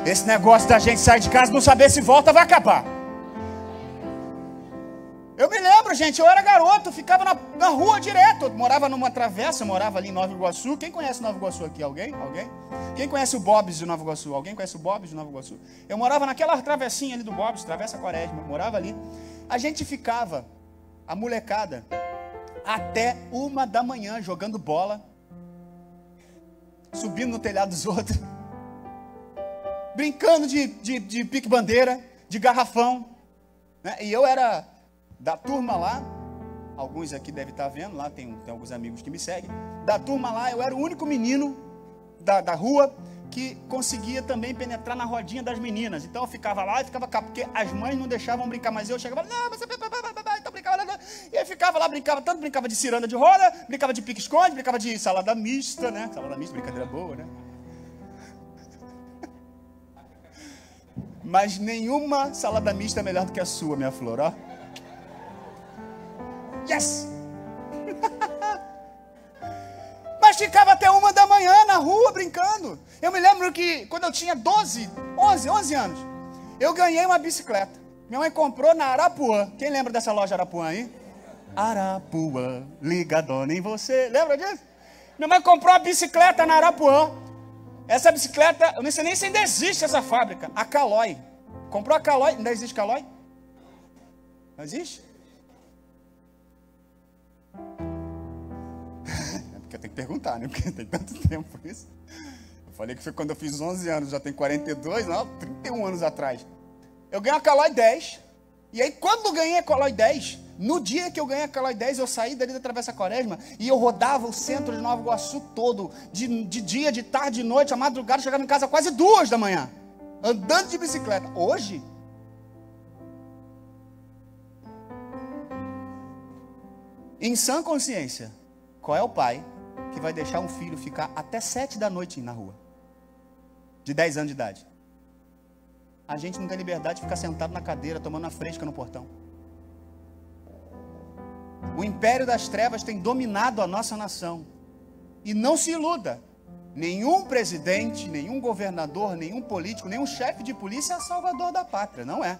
Esse negócio da gente sair de casa e não saber se volta vai acabar. Eu me lembro, gente, eu era garoto, ficava na rua direto. Eu morava numa travessa, morava ali em Nova Iguaçu. Quem conhece Nova Iguaçu aqui? Alguém? Quem conhece o Bob's de Nova Iguaçu? Alguém conhece o Bob's de Nova Iguaçu? Eu morava naquela travessinha ali do Bob's, Travessa Quaresma. Morava ali. A gente ficava, a molecada, até 1 da manhã jogando bola, subindo no telhado dos outros, brincando de pique-bandeira, de garrafão, né? E eu era da turma lá, alguns aqui devem estar vendo, lá tem alguns amigos que me seguem, da turma lá, eu era o único menino da rua que conseguia também penetrar na rodinha das meninas. Então eu ficava lá e ficava cá, porque as mães não deixavam brincar, mas eu chegava, não, você... Então brincava, e aí ficava lá, brincava de ciranda de roda, brincava de pique-esconde, brincava de salada mista, né? Salada mista, brincadeira boa, né? Mas nenhuma salada mista é melhor do que a sua, minha flor, ó. Yes! Mas ficava até 1 da manhã na rua brincando. Eu me lembro que quando eu tinha 11 anos, eu ganhei uma bicicleta. Minha mãe comprou na Arapuã. Quem lembra dessa loja Arapuã aí? Arapuã, ligadona em você. Lembra disso? Minha mãe comprou uma bicicleta na Arapuã. Essa bicicleta, eu não sei nem se ainda existe essa fábrica. A Caloi. Comprou a Caloi. Ainda existe Caloi? Não existe? É porque eu tenho que perguntar, né? Porque tem tanto tempo isso. Eu falei que foi quando eu fiz 11 anos, já tem 42, não, 31 anos atrás. Eu ganhei a Caloi 10. E aí, quando eu ganhei a Caloi 10, no dia que eu ganhei a Caloi 10, eu saí dali da Travessa Quaresma e eu rodava o centro de Nova Iguaçu todo, de dia, de tarde, de noite, à madrugada, chegava em casa quase 2 da manhã, andando de bicicleta. Hoje, em sã consciência, qual é o pai que vai deixar um filho ficar até 7 da noite na rua, de 10 anos de idade? A gente não tem liberdade de ficar sentado na cadeira, tomando a fresca no portão. O império das trevas tem dominado a nossa nação. E não se iluda, nenhum presidente, nenhum governador, nenhum político, nenhum chefe de polícia é salvador da pátria, não é.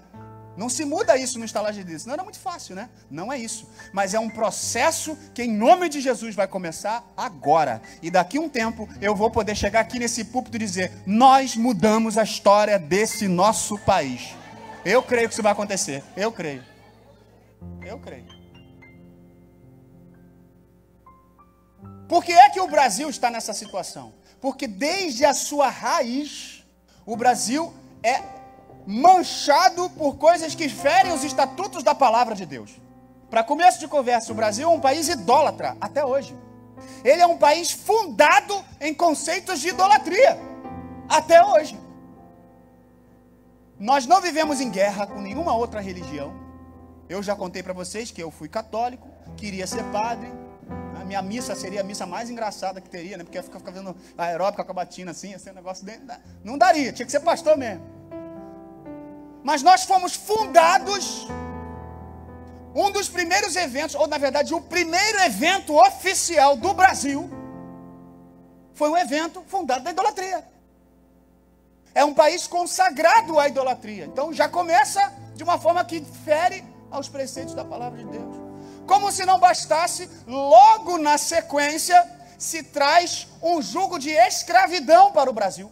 Não se muda isso no estalar de dedos, não era muito fácil, né? Não é isso, mas é um processo que em nome de Jesus vai começar agora. E daqui a um tempo eu vou poder chegar aqui nesse púlpito e dizer: nós mudamos a história desse nosso país. Eu creio que isso vai acontecer, eu creio. Eu creio. Por que é que o Brasil está nessa situação? Porque desde a sua raiz, o Brasil é manchado por coisas que ferem os estatutos da palavra de Deus. Para começo de conversa, o Brasil é um país idólatra, até hoje. Ele é um país fundado em conceitos de idolatria, até hoje. Nós não vivemos em guerra com nenhuma outra religião. Eu já contei para vocês que eu fui católico, queria ser padre. A minha missa seria a missa mais engraçada que teria, né? Porque eu ia ficar fazendo aeróbica com a batina assim, esse negócio dentro. Não daria, tinha que ser pastor mesmo. Mas nós fomos fundados, um dos primeiros eventos, ou na verdade o primeiro evento oficial do Brasil, foi um evento fundado na idolatria. É um país consagrado à idolatria. Então já começa de uma forma que fere aos preceitos da palavra de Deus. Como se não bastasse, logo na sequência se traz um jugo de escravidão para o Brasil.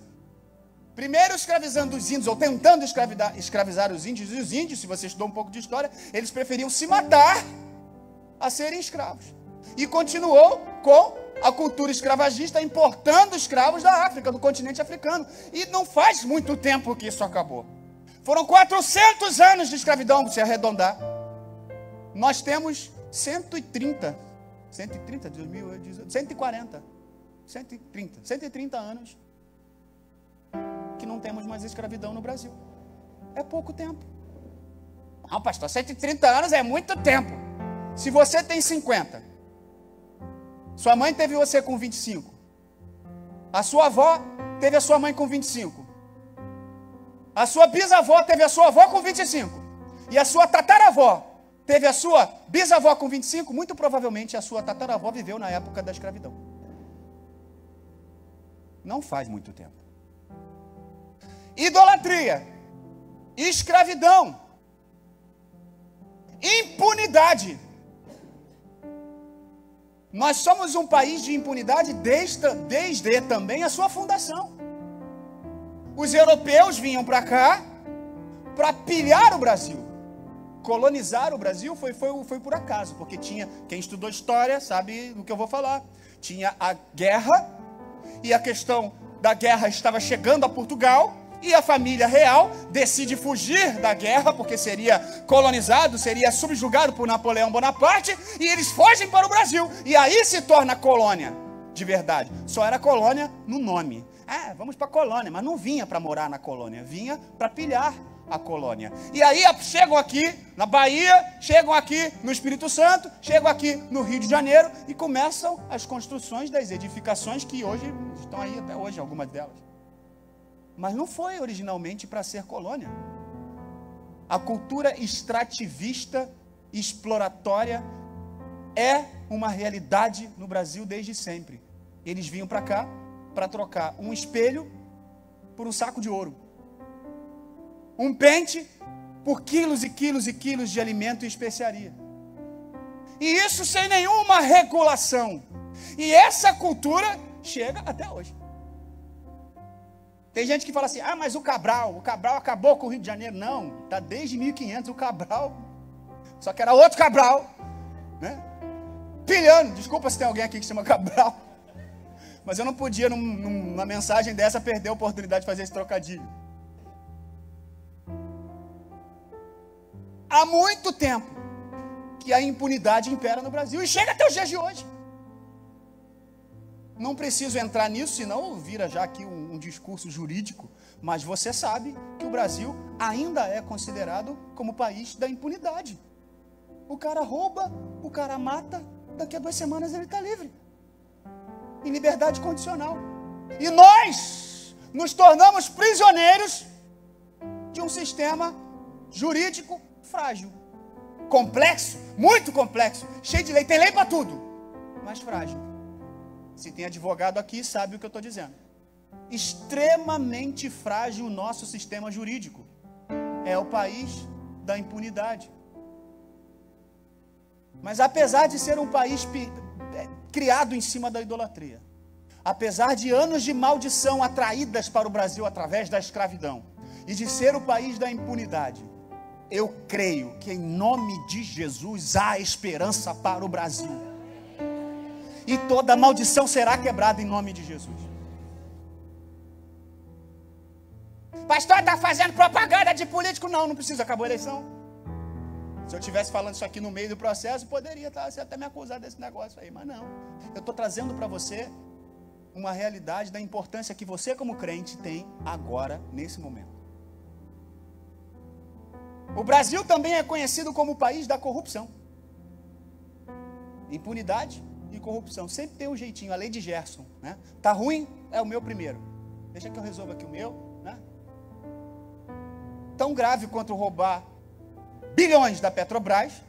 Primeiro escravizando os índios, ou tentando escravizar os índios. E os índios, se você estudou um pouco de história, eles preferiam se matar a serem escravos. E continuou com a cultura escravagista, importando escravos da África, do continente africano. E não faz muito tempo que isso acabou. Foram 400 anos de escravidão, se arredondar. Nós temos 130 anos que não temos mais escravidão no Brasil. É pouco tempo. Ah, pastor, 130 anos é muito tempo. Se você tem 50, sua mãe teve você com 25, a sua avó teve a sua mãe com 25, a sua bisavó teve a sua avó com 25, e a sua tataravó teve a sua bisavó com 25, muito provavelmente a sua tataravó viveu na época da escravidão. Não faz muito tempo. Idolatria, escravidão, impunidade. Nós somos um país de impunidade desde também a sua fundação. Os europeus vinham para cá para pilhar o Brasil. Colonizar o Brasil foi por acaso, porque tinha, quem estudou história sabe do que eu vou falar. Tinha a guerra, e a questão da guerra estava chegando a Portugal, e a família real decide fugir da guerra, porque seria colonizado, seria subjugado por Napoleão Bonaparte, e eles fogem para o Brasil, e aí se torna colônia, de verdade. Só era colônia no nome. Vamos para a colônia, mas não vinha para morar na colônia, vinha para pilhar a colônia. E aí chegam aqui na Bahia, chegam aqui no Espírito Santo, chegam aqui no Rio de Janeiro, e começam as construções das edificações que hoje estão aí até hoje, algumas delas. Mas não foi originalmente para ser colônia. A cultura extrativista, exploratória, é uma realidade no Brasil desde sempre. Eles vinham para cá para trocar um espelho por um saco de ouro, um pente por quilos e quilos e quilos de alimento e especiaria. E isso sem nenhuma regulação. E essa cultura chega até hoje. Tem gente que fala assim, mas o Cabral acabou com o Rio de Janeiro. Não, está desde 1500 o Cabral, só que era outro Cabral, né? Pilhando, desculpa se tem alguém aqui que chama Cabral, mas eu não podia, numa mensagem dessa, perder a oportunidade de fazer esse trocadilho. Há muito tempo que a impunidade impera no Brasil, e chega até os dias de hoje. Não preciso entrar nisso, senão vira já aqui um discurso jurídico, mas você sabe que o Brasil ainda é considerado como país da impunidade. O cara rouba, o cara mata, daqui a 2 semanas ele está livre, em liberdade condicional. E nós nos tornamos prisioneiros de um sistema jurídico frágil, complexo, muito complexo, cheio de lei, tem lei para tudo, mas frágil. Se tem advogado aqui, sabe o que eu estou dizendo. Extremamente frágil o nosso sistema jurídico. É o país da impunidade. Mas apesar de ser um país criado em cima da idolatria, apesar de anos de maldição atraídas para o Brasil através da escravidão, e de ser o país da impunidade, eu creio que em nome de Jesus há esperança para o Brasil. E toda maldição será quebrada em nome de Jesus. Pastor, está fazendo propaganda de político? Não precisa, acabou a eleição. Se eu estivesse falando isso aqui no meio do processo, poderia você até me acusar desse negócio aí, mas não. Eu estou trazendo para você uma realidade da importância que você como crente tem agora, nesse momento. O Brasil também é conhecido como o país da corrupção. Impunidade e corrupção. Sempre tem um jeitinho, a lei de Gerson, né? Tá ruim? É o meu primeiro. Deixa que eu resolva aqui o meu, né? Tão grave quanto roubar bilhões da Petrobras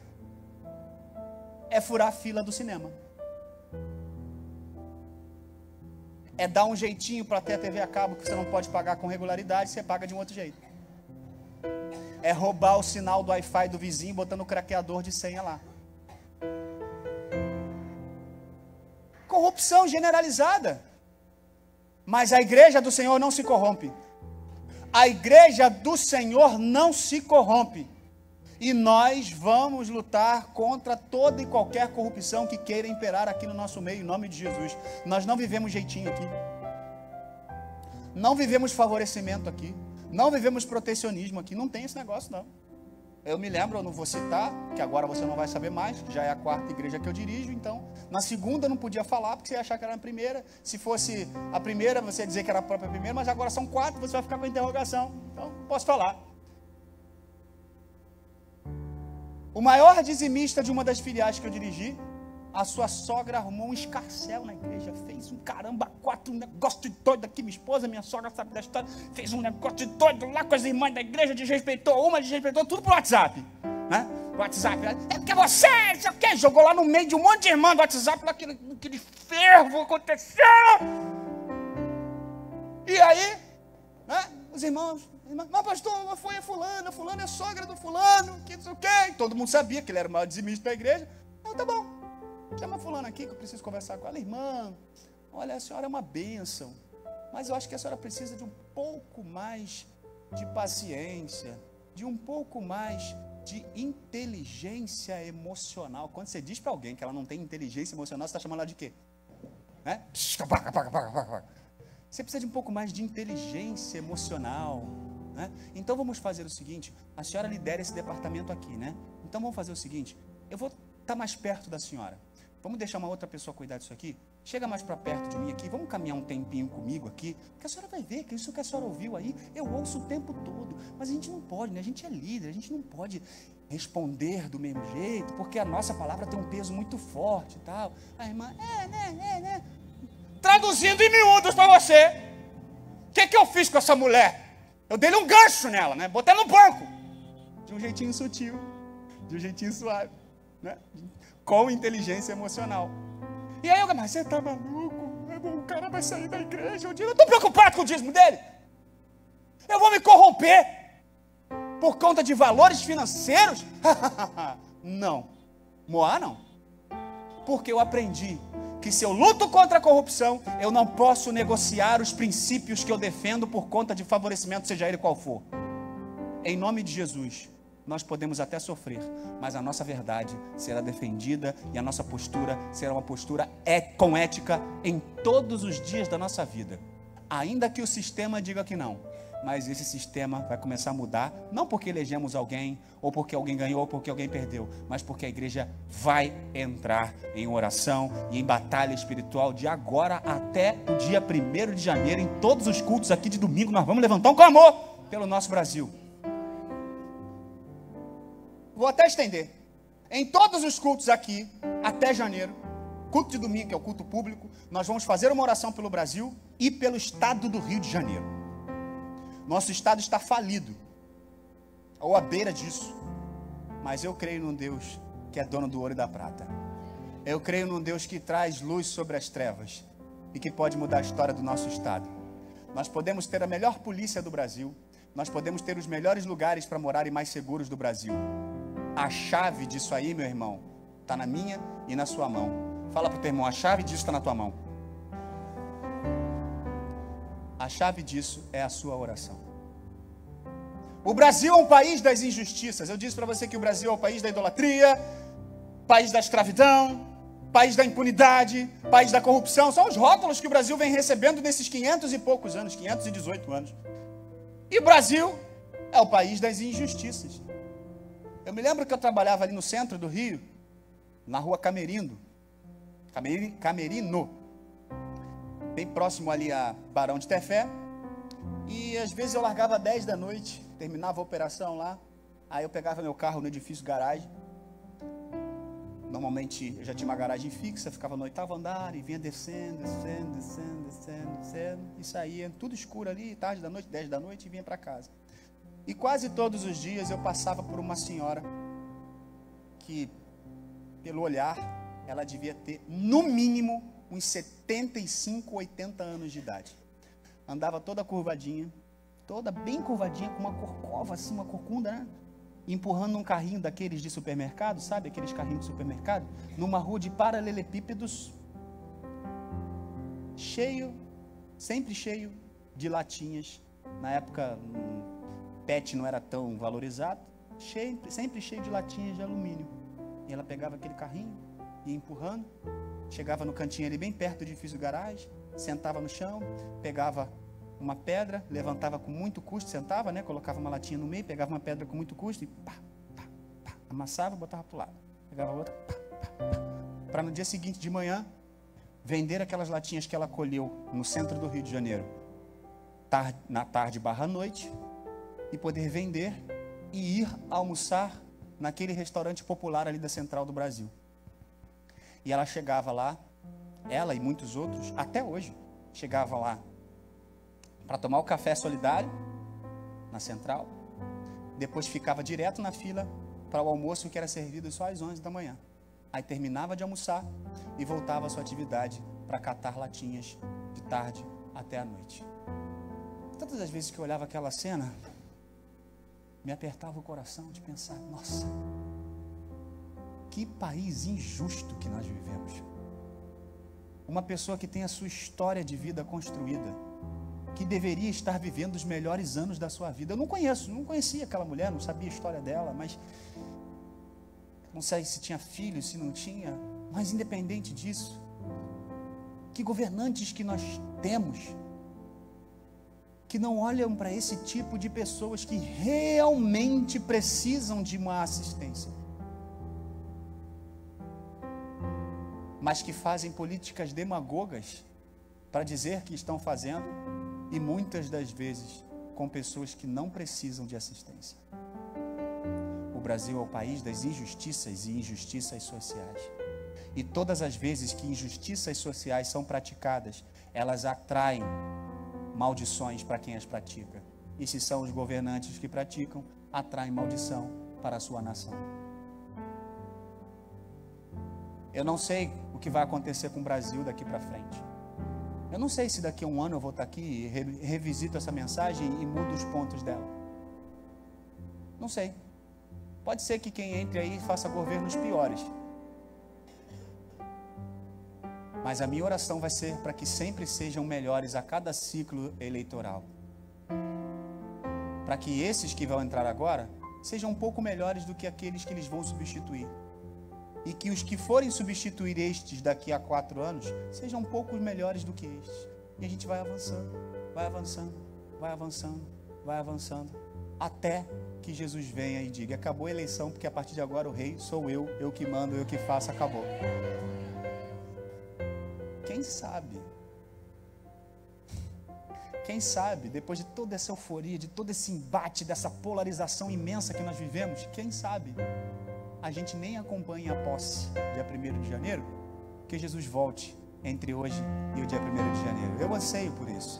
é furar a fila do cinema. É dar um jeitinho para ter a TV a cabo que você não pode pagar com regularidade, você paga de um outro jeito. É roubar o sinal do Wi-Fi do vizinho botando o craqueador de senha lá. Corrupção generalizada. Mas a igreja do Senhor não se corrompe. A igreja do Senhor não se corrompe. E nós vamos lutar contra toda e qualquer corrupção que queira imperar aqui no nosso meio, em nome de Jesus. Nós não vivemos jeitinho aqui. Não vivemos favorecimento aqui. Não vivemos protecionismo aqui. Não tem esse negócio, não. Eu me lembro, eu não vou citar, que agora você não vai saber mais, já é a 4ª igreja que eu dirijo, então, na segunda eu não podia falar, porque você ia achar que era a primeira. Se fosse a primeira, você ia dizer que era a própria primeira, mas agora são 4, você vai ficar com a interrogação. Então, posso falar. O maior dizimista de uma das filiais que eu dirigi, a sua sogra arrumou um escarcéu na igreja, fez um caramba, 4, um negócio de doido aqui, minha esposa, minha sogra sabe da história, fez um negócio de doido lá com as irmãs da igreja, desrespeitou uma, desrespeitou tudo pro WhatsApp, né? WhatsApp, é porque você, não sei o que, jogou lá no meio de um monte de irmã do WhatsApp, aquele fervo aconteceu, e aí, né, os irmãos, mas pastor, foi a fulana é sogra do fulano, que não sei o que, todo mundo sabia que ele era o maior dizimista da igreja. Então tá bom, chama a fulana aqui que eu preciso conversar com ela. Irmã, olha, a senhora é uma bênção, mas eu acho que a senhora precisa de um pouco mais de paciência, de um pouco mais de inteligência emocional. Quando você diz para alguém que ela não tem inteligência emocional, você está chamando ela de quê? Né? Você precisa de um pouco mais de inteligência emocional, né? Então vamos fazer o seguinte, a senhora lidera esse departamento aqui, né? Então vamos fazer o seguinte, eu vou estar mais perto da senhora, vamos deixar uma outra pessoa cuidar disso aqui, chega mais para perto de mim aqui, vamos caminhar um tempinho comigo aqui, que a senhora vai ver que isso que a senhora ouviu aí, eu ouço o tempo todo, mas a gente não pode, né? A gente é líder, a gente não pode responder do mesmo jeito, porque a nossa palavra tem um peso muito forte e tal. A irmã, né? Traduzindo em miúdos para você, o que eu fiz com essa mulher? Eu dei um gancho nela, né? Botei no banco, de um jeitinho sutil, de um jeitinho suave, né? Com inteligência emocional. E aí eu, mas você tá maluco? O cara vai sair da igreja, eu estou preocupado com o dízimo dele. Eu vou me corromper por conta de valores financeiros? Não, Moá não, porque eu aprendi que se eu luto contra a corrupção, eu não posso negociar os princípios que eu defendo por conta de favorecimento, seja ele qual for. Em nome de Jesus, nós podemos até sofrer, mas a nossa verdade será defendida e a nossa postura será uma postura com ética em todos os dias da nossa vida. Ainda que o sistema diga que não, mas esse sistema vai começar a mudar, não porque elegemos alguém, ou porque alguém ganhou, ou porque alguém perdeu, mas porque a igreja vai entrar em oração e em batalha espiritual de agora até o dia 1º de janeiro, em todos os cultos aqui de domingo, nós vamos levantar um clamor pelo nosso Brasil. Vou até estender. Em todos os cultos aqui, até janeiro, culto de domingo, que é o culto público, nós vamos fazer uma oração pelo Brasil e pelo estado do Rio de Janeiro. Nosso estado está falido, ou à beira disso, mas eu creio num Deus que é dono do ouro e da prata. Eu creio num Deus que traz luz sobre as trevas e que pode mudar a história do nosso estado. Nós podemos ter a melhor polícia do Brasil, nós podemos ter os melhores lugares para morar e mais seguros do Brasil. A chave disso aí, meu irmão, está na minha e na sua mão. Fala para o teu irmão, a chave disso está na tua mão. A chave disso é a sua oração. O Brasil é um país das injustiças. Eu disse para você que o Brasil é o país da idolatria, país da escravidão, país da impunidade, país da corrupção. São os rótulos que o Brasil vem recebendo nesses 500 e poucos anos, 518 anos. E o Brasil é o país das injustiças. Eu me lembro que eu trabalhava ali no centro do Rio, na rua Camerino, bem próximo ali a Barão de Tefé, e às vezes eu largava 10 da noite, terminava a operação lá, aí eu pegava meu carro no edifício garagem, normalmente eu já tinha uma garagem fixa, ficava no 8º andar e vinha descendo, e saía tudo escuro ali, tarde da noite, 10 da noite, e vinha para casa. E quase todos os dias eu passava por uma senhora que, pelo olhar, ela devia ter no mínimo uns 75, 80 anos de idade. Andava toda curvadinha, toda bem curvadinha, com uma corcova assim, uma corcunda, né? Empurrando um carrinho daqueles de supermercado, sabe? Aqueles carrinhos de supermercado, numa rua de paralelepípedos, sempre cheio de latinhas. Na época, PET não era tão valorizado, sempre cheio de latinhas de alumínio. E ela pegava aquele carrinho, ia empurrando, chegava no cantinho ali bem perto do edifício de garagem, sentava no chão, pegava uma pedra, levantava com muito custo, sentava, né? Colocava uma latinha no meio, pegava uma pedra com muito custo e pá, amassava e botava para o lado. Pegava outra, para no dia seguinte de manhã, vender aquelas latinhas que ela colheu no centro do Rio de Janeiro, na tarde/noite, e poder vender e ir almoçar naquele restaurante popular ali da Central do Brasil. E ela chegava lá, ela e muitos outros, até hoje, chegava lá para tomar o café solidário na Central, depois ficava direto na fila para o almoço que era servido só às 11 da manhã. Aí terminava de almoçar e voltava à sua atividade para catar latinhas de tarde até a noite. Todas as vezes que eu olhava aquela cena, me apertava o coração de pensar, nossa, que país injusto que nós vivemos. Uma pessoa que tem a sua história de vida construída, que deveria estar vivendo os melhores anos da sua vida. Eu não conhecia aquela mulher, não sabia a história dela, mas não sei se tinha filhos, se não tinha, mas independente disso, que governantes que nós temos, que não olham para esse tipo de pessoas que realmente precisam de uma assistência, mas que fazem políticas demagogas para dizer que estão fazendo, e muitas das vezes com pessoas que não precisam de assistência. O Brasil é o país das injustiças e injustiças sociais. E todas as vezes que injustiças sociais são praticadas, elas atraem maldições para quem as pratica. E se são os governantes que praticam, atraem maldição para a sua nação. Eu não sei o que vai acontecer com o Brasil daqui para frente. Eu não sei se daqui a um ano eu vou estar aqui e revisito essa mensagem e mudo os pontos dela. Não sei. Pode ser que quem entre aí faça governos piores. Mas a minha oração vai ser para que sempre sejam melhores a cada ciclo eleitoral. Para que esses que vão entrar agora sejam um pouco melhores do que aqueles que eles vão substituir. E que os que forem substituir estes daqui a 4 anos sejam um pouco melhores do que estes. E a gente vai avançando, vai avançando, vai avançando, vai avançando, até que Jesus venha e diga: acabou a eleição, porque a partir de agora o rei sou eu que mando, eu que faço, acabou. Quem sabe? Quem sabe, depois de toda essa euforia, de todo esse embate, dessa polarização imensa que nós vivemos, quem sabe a gente nem acompanha a posse dia 1º de janeiro, que Jesus volte entre hoje e o dia 1º de janeiro. Eu anseio por isso.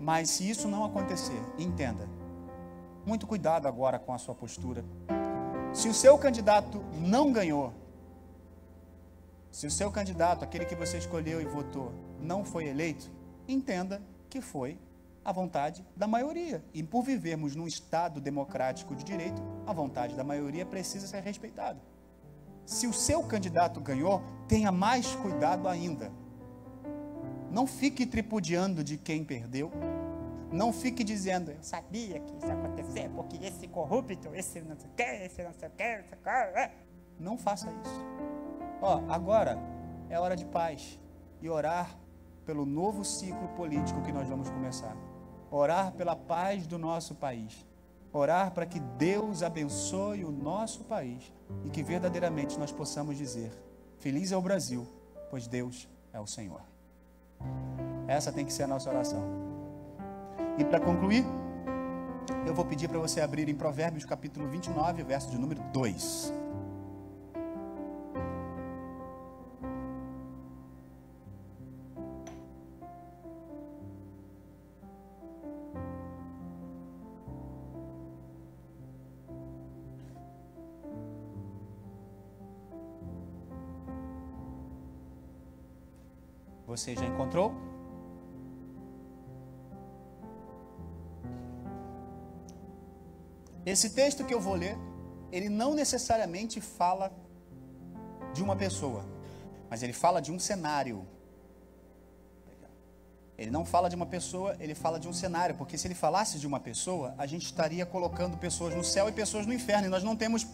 Mas se isso não acontecer, entenda, muito cuidado agora com a sua postura. Se o seu candidato não ganhou, se o seu candidato, aquele que você escolheu e votou, não foi eleito, entenda que foi a vontade da maioria. E por vivermos num Estado democrático de direito, a vontade da maioria precisa ser respeitada. Se o seu candidato ganhou, tenha mais cuidado ainda. Não fique tripudiando de quem perdeu. Não fique dizendo: eu sabia que isso ia acontecer, porque esse corrupto, esse não sei o que, esse não sei o que. Não faça isso. Agora é hora de paz e orar pelo novo ciclo político que nós vamos começar. Orar pela paz do nosso país. Orar para que Deus abençoe o nosso país e que verdadeiramente nós possamos dizer: feliz é o Brasil, pois Deus é o Senhor. Essa tem que ser a nossa oração. E para concluir, eu vou pedir para você abrir em Provérbios capítulo 29, verso de número 2. Você já encontrou? Esse texto que eu vou ler, ele não necessariamente fala de uma pessoa, mas ele fala de um cenário. Ele não fala de uma pessoa, ele fala de um cenário, porque se ele falasse de uma pessoa, a gente estaria colocando pessoas no céu e pessoas no inferno, e nós não temos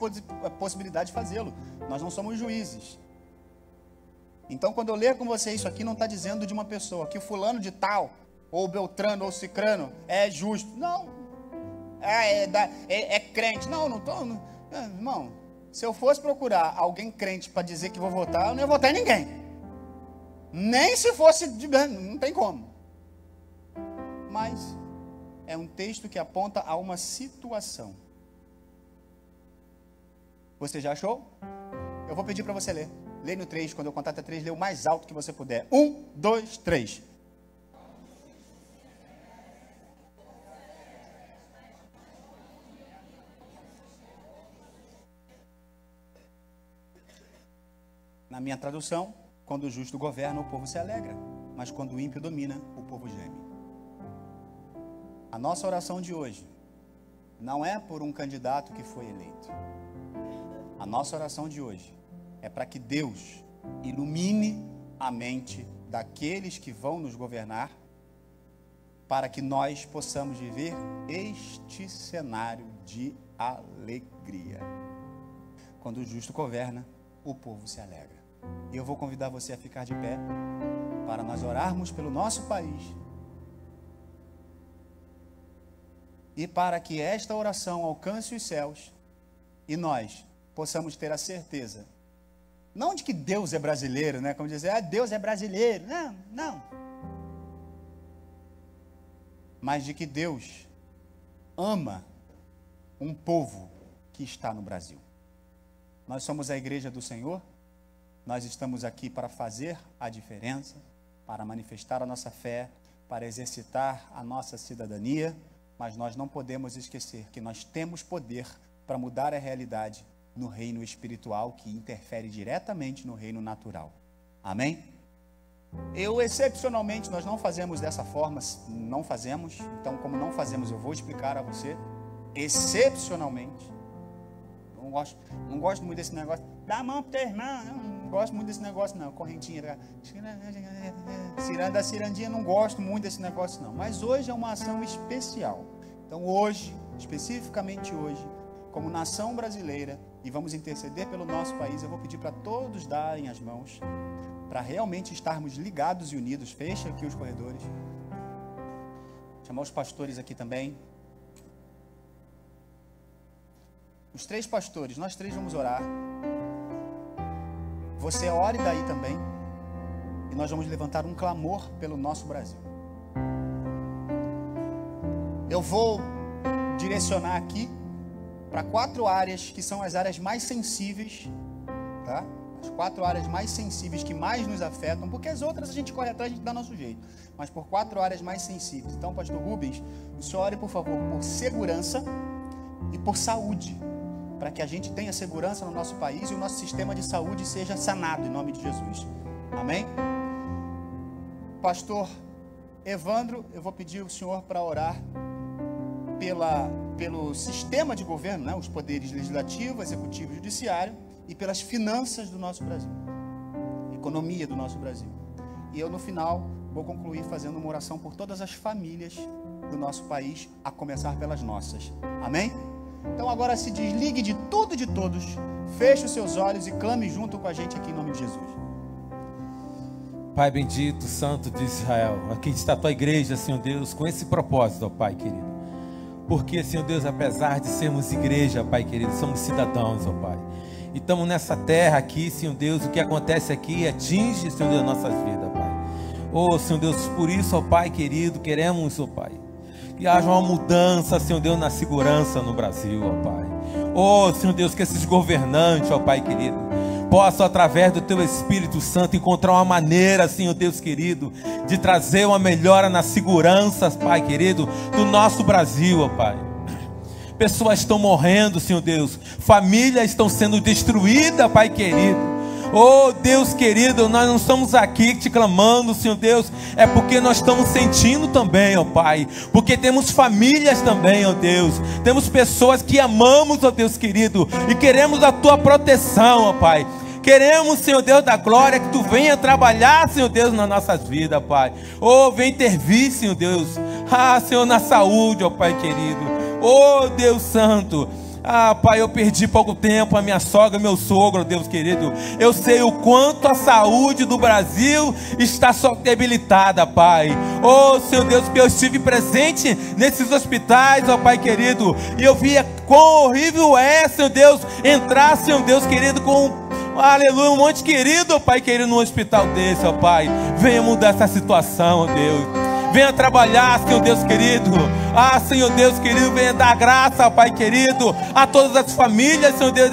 a possibilidade de fazê-lo. Nós não somos juízes. Então, quando eu ler com você isso aqui, não está dizendo de uma pessoa, que o fulano de tal, ou Beltrano, ou Cicrano, é justo. Não. É crente. Não estou. Irmão, se eu fosse procurar alguém crente para dizer que vou votar, eu não ia votar em ninguém. Nem se fosse não tem como. Mas é um texto que aponta a uma situação. Você já achou? Eu vou pedir para você ler. Lê no 3, quando eu contar até 3, lê o mais alto que você puder. 1, 2, 3. Na minha tradução, quando o justo governa, o povo se alegra, mas quando o ímpio domina, o povo geme. A nossa oração de hoje não é por um candidato que foi eleito. A nossa oração de hoje é para que Deus ilumine a mente daqueles que vão nos governar, para que nós possamos viver este cenário de alegria. Quando o justo governa, o povo se alegra. E eu vou convidar você a ficar de pé, para nós orarmos pelo nosso país, e para que esta oração alcance os céus, e nós possamos ter a certeza, não de que Deus é brasileiro, né? Como dizer, Deus é brasileiro. Não. Mas de que Deus ama um povo que está no Brasil. Nós somos a igreja do Senhor. Nós estamos aqui para fazer a diferença, para manifestar a nossa fé, para exercitar a nossa cidadania, mas nós não podemos esquecer que nós temos poder para mudar a realidade no reino espiritual, que interfere diretamente no reino natural. Amém? Excepcionalmente, nós não fazemos dessa forma, não fazemos. Então, como não fazemos, eu vou explicar a você. Excepcionalmente, não gosto muito desse negócio, dá a mão para o teu irmão, Não gosto muito desse negócio não, correntinha. Ciranda, cirandinha, não gosto muito desse negócio não. Mas hoje é uma ação especial. Então hoje, especificamente hoje, como nação brasileira, e vamos interceder pelo nosso país, eu vou pedir para todos darem as mãos, para realmente estarmos ligados e unidos. Fecha aqui os corredores. Chamar os pastores aqui também. Os 3 pastores, nós 3 vamos orar. Você ore daí também. E nós vamos levantar um clamor pelo nosso Brasil. Eu vou direcionar aqui para 4 áreas que são as áreas mais sensíveis, tá? As 4 áreas mais sensíveis que mais nos afetam, porque as outras a gente corre atrás, a gente dá nosso jeito. Mas por 4 áreas mais sensíveis. Então, pastor Rubens, o senhor ore, por favor, por segurança e por saúde, para que a gente tenha segurança no nosso país e o nosso sistema de saúde seja sanado em nome de Jesus. Amém? Pastor Evandro, eu vou pedir ao senhor para orar pelo sistema de governo, né? Os poderes legislativo, executivo e judiciário, e pelas finanças do nosso Brasil, economia do nosso Brasil. E eu no final vou concluir fazendo uma oração por todas as famílias do nosso país, a começar pelas nossas. Amém? Então agora se desligue de tudo e de todos, feche os seus olhos e clame junto com a gente aqui em nome de Jesus. Pai bendito, santo de Israel, aqui está a tua igreja, Senhor Deus, com esse propósito, ó Pai querido. Porque, Senhor Deus, apesar de sermos igreja, Pai querido, somos cidadãos, ó Pai. E estamos nessa terra aqui, Senhor Deus, o que acontece aqui atinge, Senhor Deus, nossas vidas, Pai. Oh, Senhor Deus, por isso, ó Pai querido, queremos, ó Pai, que haja uma mudança, Senhor Deus, na segurança no Brasil, ó Pai. Oh, Senhor Deus, que esses governantes, ó Pai querido, possam, através do Teu Espírito Santo, encontrar uma maneira, Senhor Deus querido, de trazer uma melhora na segurança, Pai querido, do nosso Brasil, ó Pai. Pessoas estão morrendo, Senhor Deus. Famílias estão sendo destruídas, Pai querido. Oh Deus querido, nós não estamos aqui te clamando, Senhor Deus, é porque nós estamos sentindo também, ó Pai, porque temos famílias também, ó Deus, temos pessoas que amamos, ó Deus querido, e queremos a Tua proteção, ó Pai. Queremos, Senhor Deus da glória, que Tu venha trabalhar, Senhor Deus, nas nossas vidas, Pai. Oh, vem intervir, Senhor Deus. Ah, Senhor, na saúde, ó Pai querido. Oh, Deus santo. Ah, Pai, eu perdi pouco tempo a minha sogra, meu sogro, Deus querido. Eu sei o quanto a saúde do Brasil está só debilitada, Pai. Oh, Senhor Deus, que eu estive presente nesses hospitais, ó Pai querido, e eu via quão horrível é, Senhor Deus, entrar, Senhor Deus querido, com aleluia, um monte querido, ó Pai querido, num hospital desse, ó Pai. Venha mudar essa situação, ó Deus. Venha trabalhar, Senhor Deus querido. Ah, Senhor Deus querido, venha dar graça, Pai querido, a todas as famílias, Senhor Deus,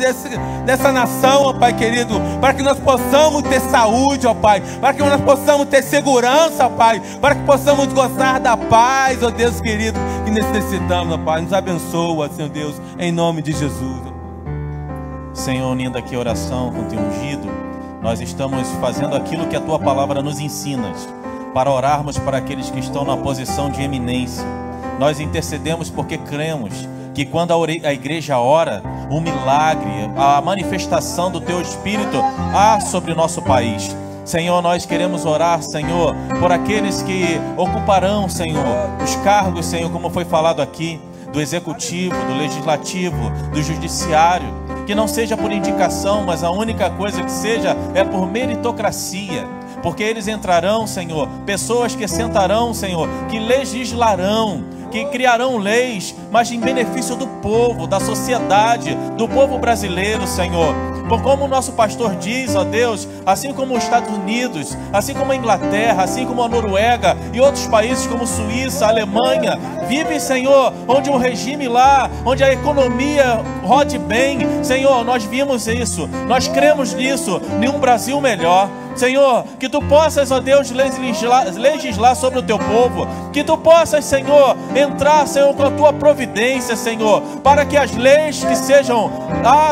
dessa nação, ó Pai querido, para que nós possamos ter saúde, ó Pai, para que nós possamos ter segurança, Pai, para que possamos gozar da paz, ó Deus querido, que necessitamos, ó Pai. Nos abençoa, Senhor Deus, em nome de Jesus. Senhor, unindo aqui a oração com o Teu ungido, nós estamos fazendo aquilo que a Tua palavra nos ensina, para orarmos para aqueles que estão na posição de eminência. Nós intercedemos porque cremos que quando a igreja ora, um milagre, a manifestação do Teu Espírito há sobre o nosso país. Senhor, nós queremos orar, Senhor, por aqueles que ocuparão, Senhor, os cargos, Senhor, como foi falado aqui, do executivo, do legislativo, do judiciário, que não seja por indicação, mas a única coisa que seja é por meritocracia. Porque eles entrarão, Senhor, pessoas que sentarão, Senhor, que legislarão, que criarão leis, mas em benefício do povo, da sociedade, do povo brasileiro, Senhor. Por como o nosso pastor diz, ó Deus, assim como os Estados Unidos, assim como a Inglaterra, assim como a Noruega e outros países como Suíça, Alemanha, vivem, Senhor, onde o regime lá, onde a economia rode bem. Senhor, nós vimos isso, nós cremos nisso, em um Brasil melhor. Senhor, que Tu possas, ó Deus, legislar sobre o Teu povo, que Tu possas, Senhor, entrar, Senhor, com a Tua providência, Senhor, para que as leis que sejam,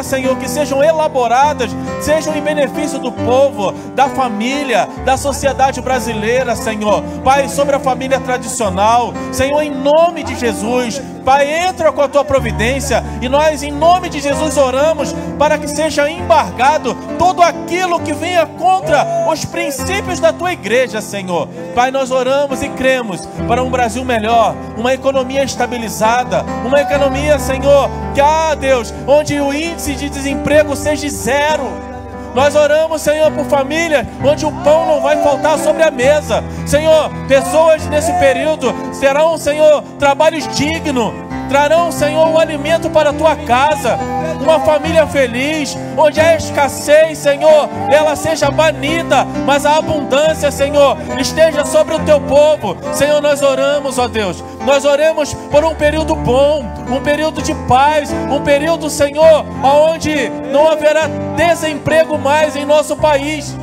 Senhor, que sejam elaboradas, sejam em benefício do povo, da família, da sociedade brasileira, Senhor. Pai, sobre a família tradicional, Senhor, em nome nome de Jesus. Pai, entra com a tua providência, e nós, em nome de Jesus, oramos para que seja embargado tudo aquilo que venha contra os princípios da tua igreja, Senhor. Pai, nós oramos e cremos para um Brasil melhor, uma economia estabilizada, uma economia, Senhor, que, Deus, onde o índice de desemprego seja zero. Nós oramos, Senhor, por família onde o pão não vai faltar sobre a mesa. Senhor, pessoas nesse período terão, Senhor, trabalhos dignos, trarão, Senhor, o alimento para a tua casa. Uma família feliz, onde a escassez, Senhor, ela seja banida, mas a abundância, Senhor, esteja sobre o teu povo. Senhor, nós oramos, ó Deus, nós oremos por um período bom, um período de paz, um período, Senhor, onde não haverá desemprego mais em nosso país.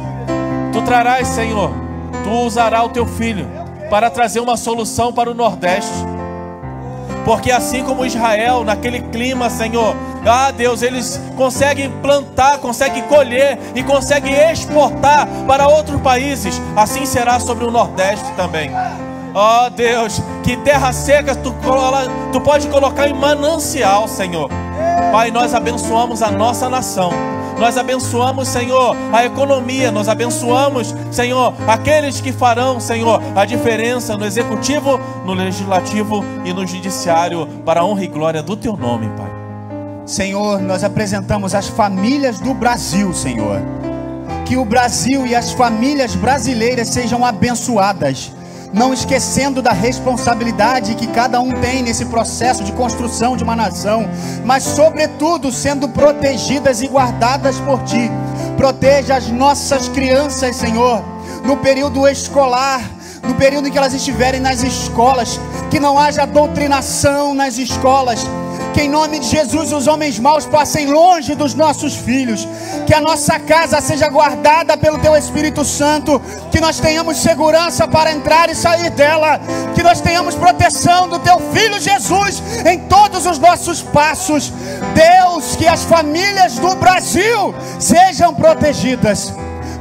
Tu trarás, Senhor, tu usarás o teu filho para trazer uma solução para o Nordeste. Porque assim como Israel, naquele clima, Senhor, Deus, eles conseguem plantar, conseguem colher e conseguem exportar para outros países. Assim será sobre o Nordeste também. Ó Deus, que terra seca tu pode colocar em manancial, Senhor. Pai, nós abençoamos a nossa nação. Nós abençoamos, Senhor, a economia. Nós abençoamos, Senhor, aqueles que farão, Senhor, a diferença no executivo, no legislativo e no judiciário, para a honra e glória do teu nome, Pai. Senhor, nós apresentamos as famílias do Brasil, Senhor. Que o Brasil e as famílias brasileiras sejam abençoadas, não esquecendo da responsabilidade que cada um tem nesse processo de construção de uma nação, mas sobretudo sendo protegidas e guardadas por Ti. Proteja as nossas crianças, Senhor, no período escolar, no período em que elas estiverem nas escolas, que não haja doutrinação nas escolas. Que em nome de Jesus os homens maus passem longe dos nossos filhos. Que a nossa casa seja guardada pelo Teu Espírito Santo. Que nós tenhamos segurança para entrar e sair dela. Que nós tenhamos proteção do Teu Filho Jesus em todos os nossos passos. Deus, que as famílias do Brasil sejam protegidas.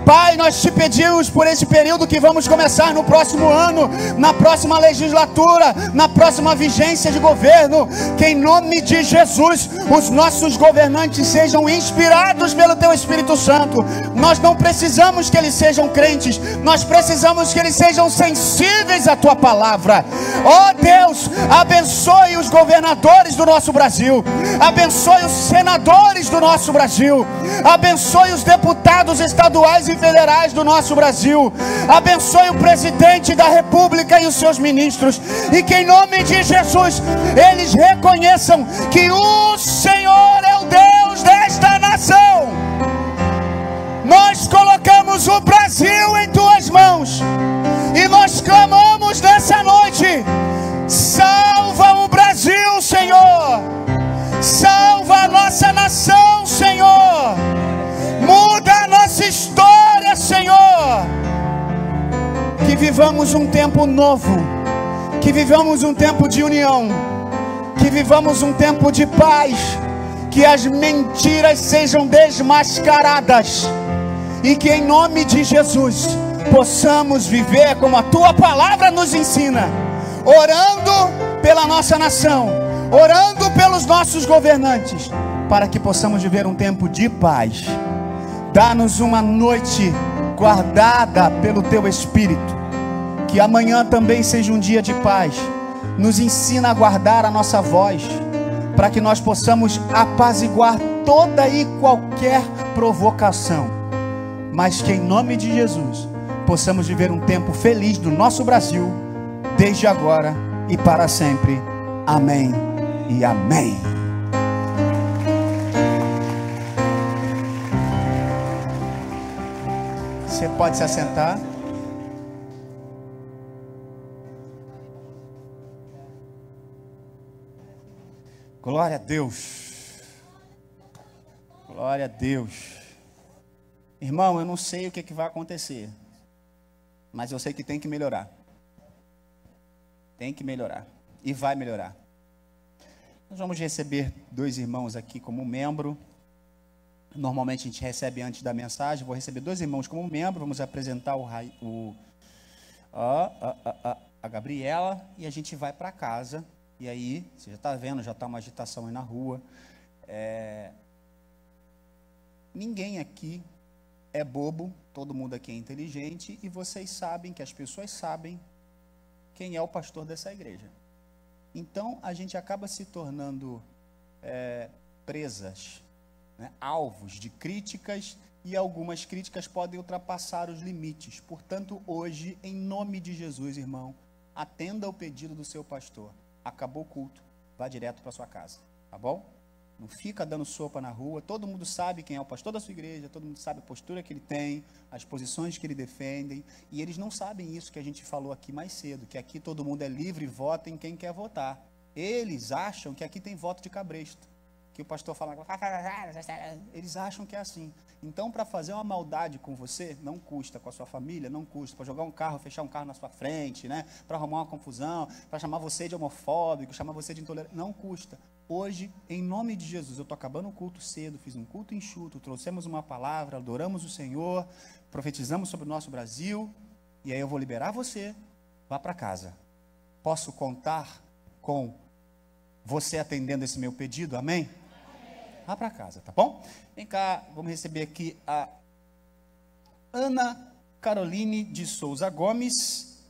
Pai, nós te pedimos por esse período que vamos começar no próximo ano, na próxima legislatura, na próxima vigência de governo, que em nome de Jesus os nossos governantes sejam inspirados pelo Teu Espírito Santo. Nós não precisamos que eles sejam crentes, nós precisamos que eles sejam sensíveis à Tua palavra. Ó Deus, abençoe os governadores do nosso Brasil, abençoe os senadores do nosso Brasil, abençoe os deputados estaduais e federais do nosso Brasil, abençoe o presidente da República e os seus ministros, e que em nome de Jesus eles reconheçam que o Senhor é o Deus desta nação. Nós colocamos o Brasil em Tuas mãos e nós clamamos nessa noite: salva o Brasil, Senhor, salva a nossa nação, Senhor, muda a nossa história, Senhor. Que vivamos um tempo novo, que vivamos um tempo de união, que vivamos um tempo de paz, que as mentiras sejam desmascaradas e que em nome de Jesus possamos viver como a Tua palavra nos ensina, orando pela nossa nação, orando pelos nossos governantes, para que possamos viver um tempo de paz. Dá-nos uma noite guardada pelo Teu Espírito, que amanhã também seja um dia de paz. Nos ensina a guardar a nossa voz, para que nós possamos apaziguar toda e qualquer provocação, mas que em nome de Jesus possamos viver um tempo feliz do nosso Brasil, desde agora e para sempre. Amém e amém. Você pode se assentar. Glória a Deus. Glória a Deus. Irmão, eu não sei o que vai acontecer, mas eu sei que tem que melhorar. Tem que melhorar. E vai melhorar. Nós vamos receber 2 irmãos aqui como membro. Normalmente a gente recebe antes da mensagem. Vou receber 2 irmãos como membro. Vamos apresentar a Gabriela e a gente vai para casa. E aí, você já está vendo, já está uma agitação aí na rua. Ninguém aqui é bobo, todo mundo aqui é inteligente, e vocês sabem que as pessoas sabem quem é o pastor dessa igreja. Então, a gente acaba se tornando presas, né, alvos de críticas, e algumas críticas podem ultrapassar os limites. Portanto, hoje, em nome de Jesus, irmão, atenda o pedido do seu pastor. Acabou o culto, vá direto para sua casa, tá bom? Não fica dando sopa na rua. Todo mundo sabe quem é o pastor da sua igreja, todo mundo sabe a postura que ele tem, as posições que ele defende, e eles não sabem isso que a gente falou aqui mais cedo, que aqui todo mundo é livre e vota em quem quer votar. Eles acham que aqui tem voto de cabresto, que o pastor fala, eles acham que é assim. Então, para fazer uma maldade com você, não custa, com a sua família, não custa, para jogar um carro, fechar um carro na sua frente, né, para arrumar uma confusão, para chamar você de homofóbico, chamar você de intolerante, não custa. Hoje, em nome de Jesus, eu estou acabando o culto cedo, fiz um culto enxuto, trouxemos uma palavra, adoramos o Senhor, profetizamos sobre o nosso Brasil, e aí eu vou liberar você, vá para casa. Posso contar com você atendendo esse meu pedido, amém? Vá para casa, tá bom? Vem cá, vamos receber aqui a Ana Caroline de Souza Gomes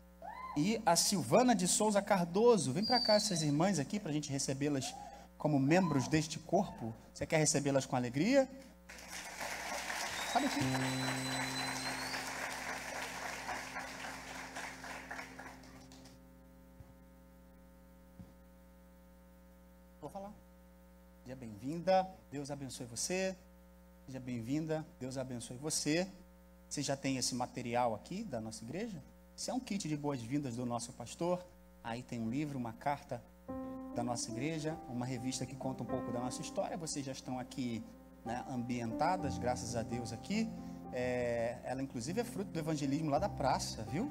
e a Silvana de Souza Cardoso. Vem para cá essas irmãs aqui para a gente recebê-las como membros deste corpo. Você quer recebê-las com alegria? Sabe aqui. Vou falar. Seja bem-vinda, Deus abençoe você. Seja bem-vinda, Deus abençoe você. Você já tem esse material aqui da nossa igreja? Isso é um kit de boas-vindas do nosso pastor. Aí tem um livro, uma carta da nossa igreja, uma revista que conta um pouco da nossa história. Vocês já estão aqui, né, ambientadas, graças a Deus aqui. Ela inclusive é fruto do evangelismo lá da praça, viu?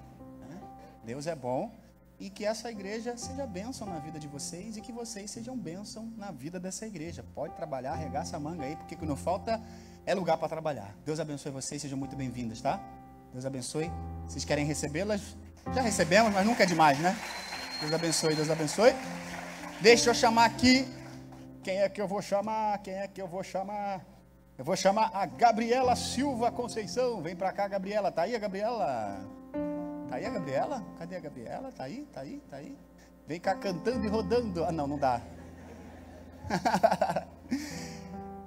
Deus é bom. E que essa igreja seja bênção na vida de vocês e que vocês sejam bênção na vida dessa igreja. Pode trabalhar, arregaça a manga aí, porque o que não falta é lugar para trabalhar. Deus abençoe vocês, sejam muito bem-vindas, tá? Deus abençoe. Vocês querem recebê-las? Já recebemos, mas nunca é demais, né? Deus abençoe, Deus abençoe. Deixa eu chamar aqui. Quem é que eu vou chamar? Quem é que eu vou chamar? Eu vou chamar a Gabriela Silva Conceição. Vem pra cá, Gabriela. Tá aí a Gabriela? Tá aí a Gabriela? Cadê a Gabriela? Tá aí, tá aí, tá aí. Vem cá cantando e rodando. Ah, não, não dá.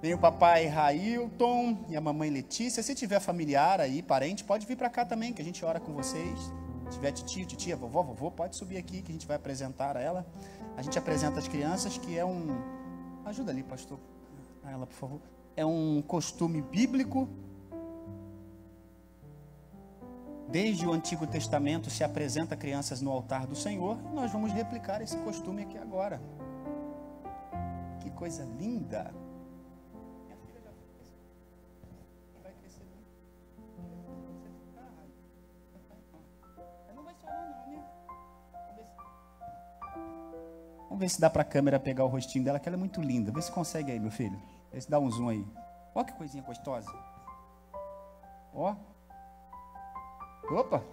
Vem o papai Railton e a mamãe Letícia. Se tiver familiar aí, parente, pode vir pra cá também, que a gente ora com vocês. Se tiver titio, titia, vovó, vovô, pode subir aqui, que a gente vai apresentar a ela. A gente apresenta as crianças, que é um... Ajuda ali, pastor. A ela, por favor. É um costume bíblico. Desde o Antigo Testamento se apresenta crianças no altar do Senhor. E nós vamos replicar esse costume aqui agora. Que coisa linda! Minha filha já vai crescer muito. Não vai chorar não, né? Vamos ver se dá para a câmera pegar o rostinho dela, que ela é muito linda. Vê se consegue aí, meu filho. Vê se dá um zoom aí. Ó que coisinha gostosa. Ó. Opa!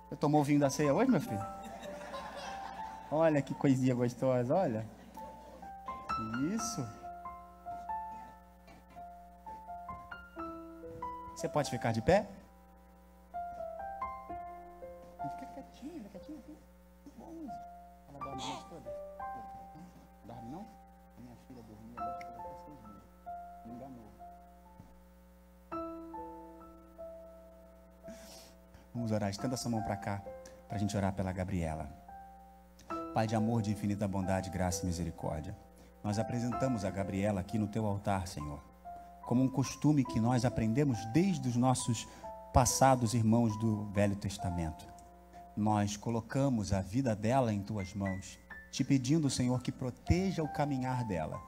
Você tomou o vinho da ceia hoje, meu filho? Olha que coisinha gostosa, olha. Isso. Você pode ficar de pé? Fica quietinho, aqui. Bom. Ela dorme a noite toda? Dorme não? A minha filha dormia a noite toda até 6 dias. Me enganou. Vamos orar, estenda essa mão para cá, para a gente orar pela Gabriela. Pai de amor, de infinita bondade, graça e misericórdia, nós apresentamos a Gabriela aqui no teu altar, Senhor, como um costume que nós aprendemos desde os nossos passados irmãos do Velho Testamento. Nós colocamos a vida dela em tuas mãos, te pedindo, Senhor, que proteja o caminhar dela,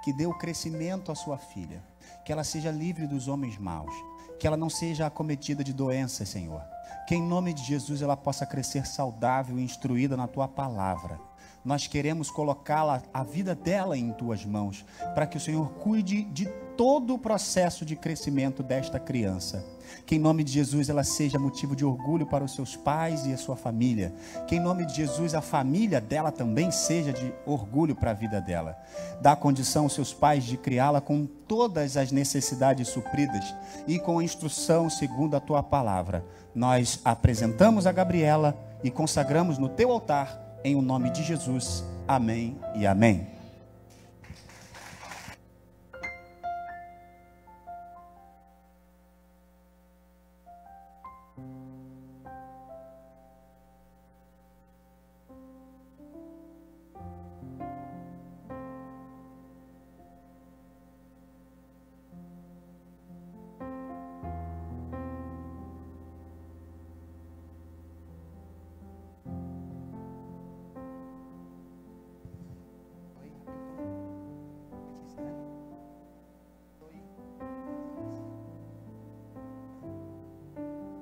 que dê o crescimento à sua filha, que ela seja livre dos homens maus, que ela não seja acometida de doenças, Senhor. Que em nome de Jesus ela possa crescer saudável e instruída na tua palavra. Nós queremos colocá-la, a vida dela em tuas mãos, para que o Senhor cuide de todo o processo de crescimento desta criança. Que em nome de Jesus ela seja motivo de orgulho para os seus pais e a sua família. Que em nome de Jesus a família dela também seja de orgulho para a vida dela. Dá condição aos seus pais de criá-la com todas as necessidades supridas e com a instrução segundo a tua palavra. Nós apresentamos a Gabriela e consagramos no teu altar em o nome de Jesus. Amém e amém.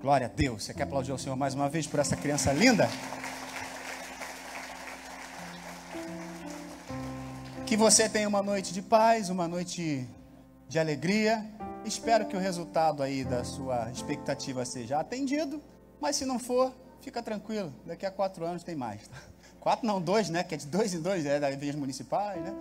Glória a Deus. Você quer aplaudir o Senhor mais uma vez por essa criança linda? Que você tenha uma noite de paz, uma noite de alegria. Espero que o resultado aí da sua expectativa seja atendido. Mas se não for, fica tranquilo. Daqui a 4 anos tem mais. 4 não, 2, né? Que é de 2 em 2, das igrejas municipais, né?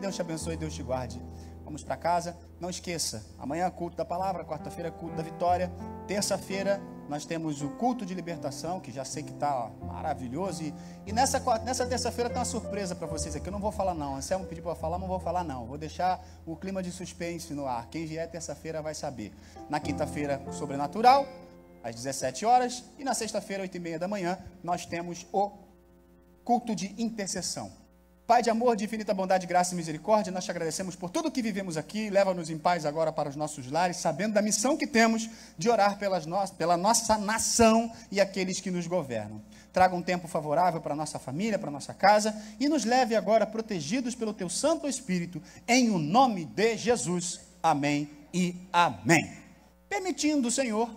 Deus te abençoe, Deus te guarde. Vamos para casa. Não esqueça, amanhã é culto da palavra, quarta-feira é culto da vitória, terça-feira nós temos o culto de libertação, que já sei que está maravilhoso, e nessa terça-feira tem uma surpresa para vocês aqui. Eu não vou falar não, Anselmo pediu para falar, mas não vou falar não, vou deixar o clima de suspense no ar. Quem vier terça-feira vai saber. Na quinta-feira, sobrenatural, às 17 horas, e na sexta-feira, 8h30 da manhã, nós temos o culto de intercessão. Pai de amor, de infinita bondade, graça e misericórdia, nós te agradecemos por tudo que vivemos aqui. Leva-nos em paz agora para os nossos lares, sabendo da missão que temos de orar pela nossa nação e aqueles que nos governam. Traga um tempo favorável para a nossa família, para a nossa casa, e nos leve agora protegidos pelo teu Santo Espírito, em o nome de Jesus. Amém e amém. Permitindo o Senhor,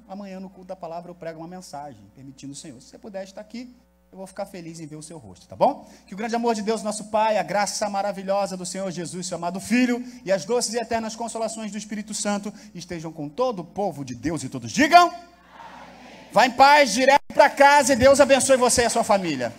amanhã no culto da palavra eu prego uma mensagem. Permitindo o Senhor, se você puder estar aqui, eu vou ficar feliz em ver o seu rosto, tá bom? Que o grande amor de Deus, nosso Pai, a graça maravilhosa do Senhor Jesus, seu amado Filho, e as doces e eternas consolações do Espírito Santo estejam com todo o povo de Deus, e todos digam: amém. Vá em paz, direto para casa, e Deus abençoe você e a sua família.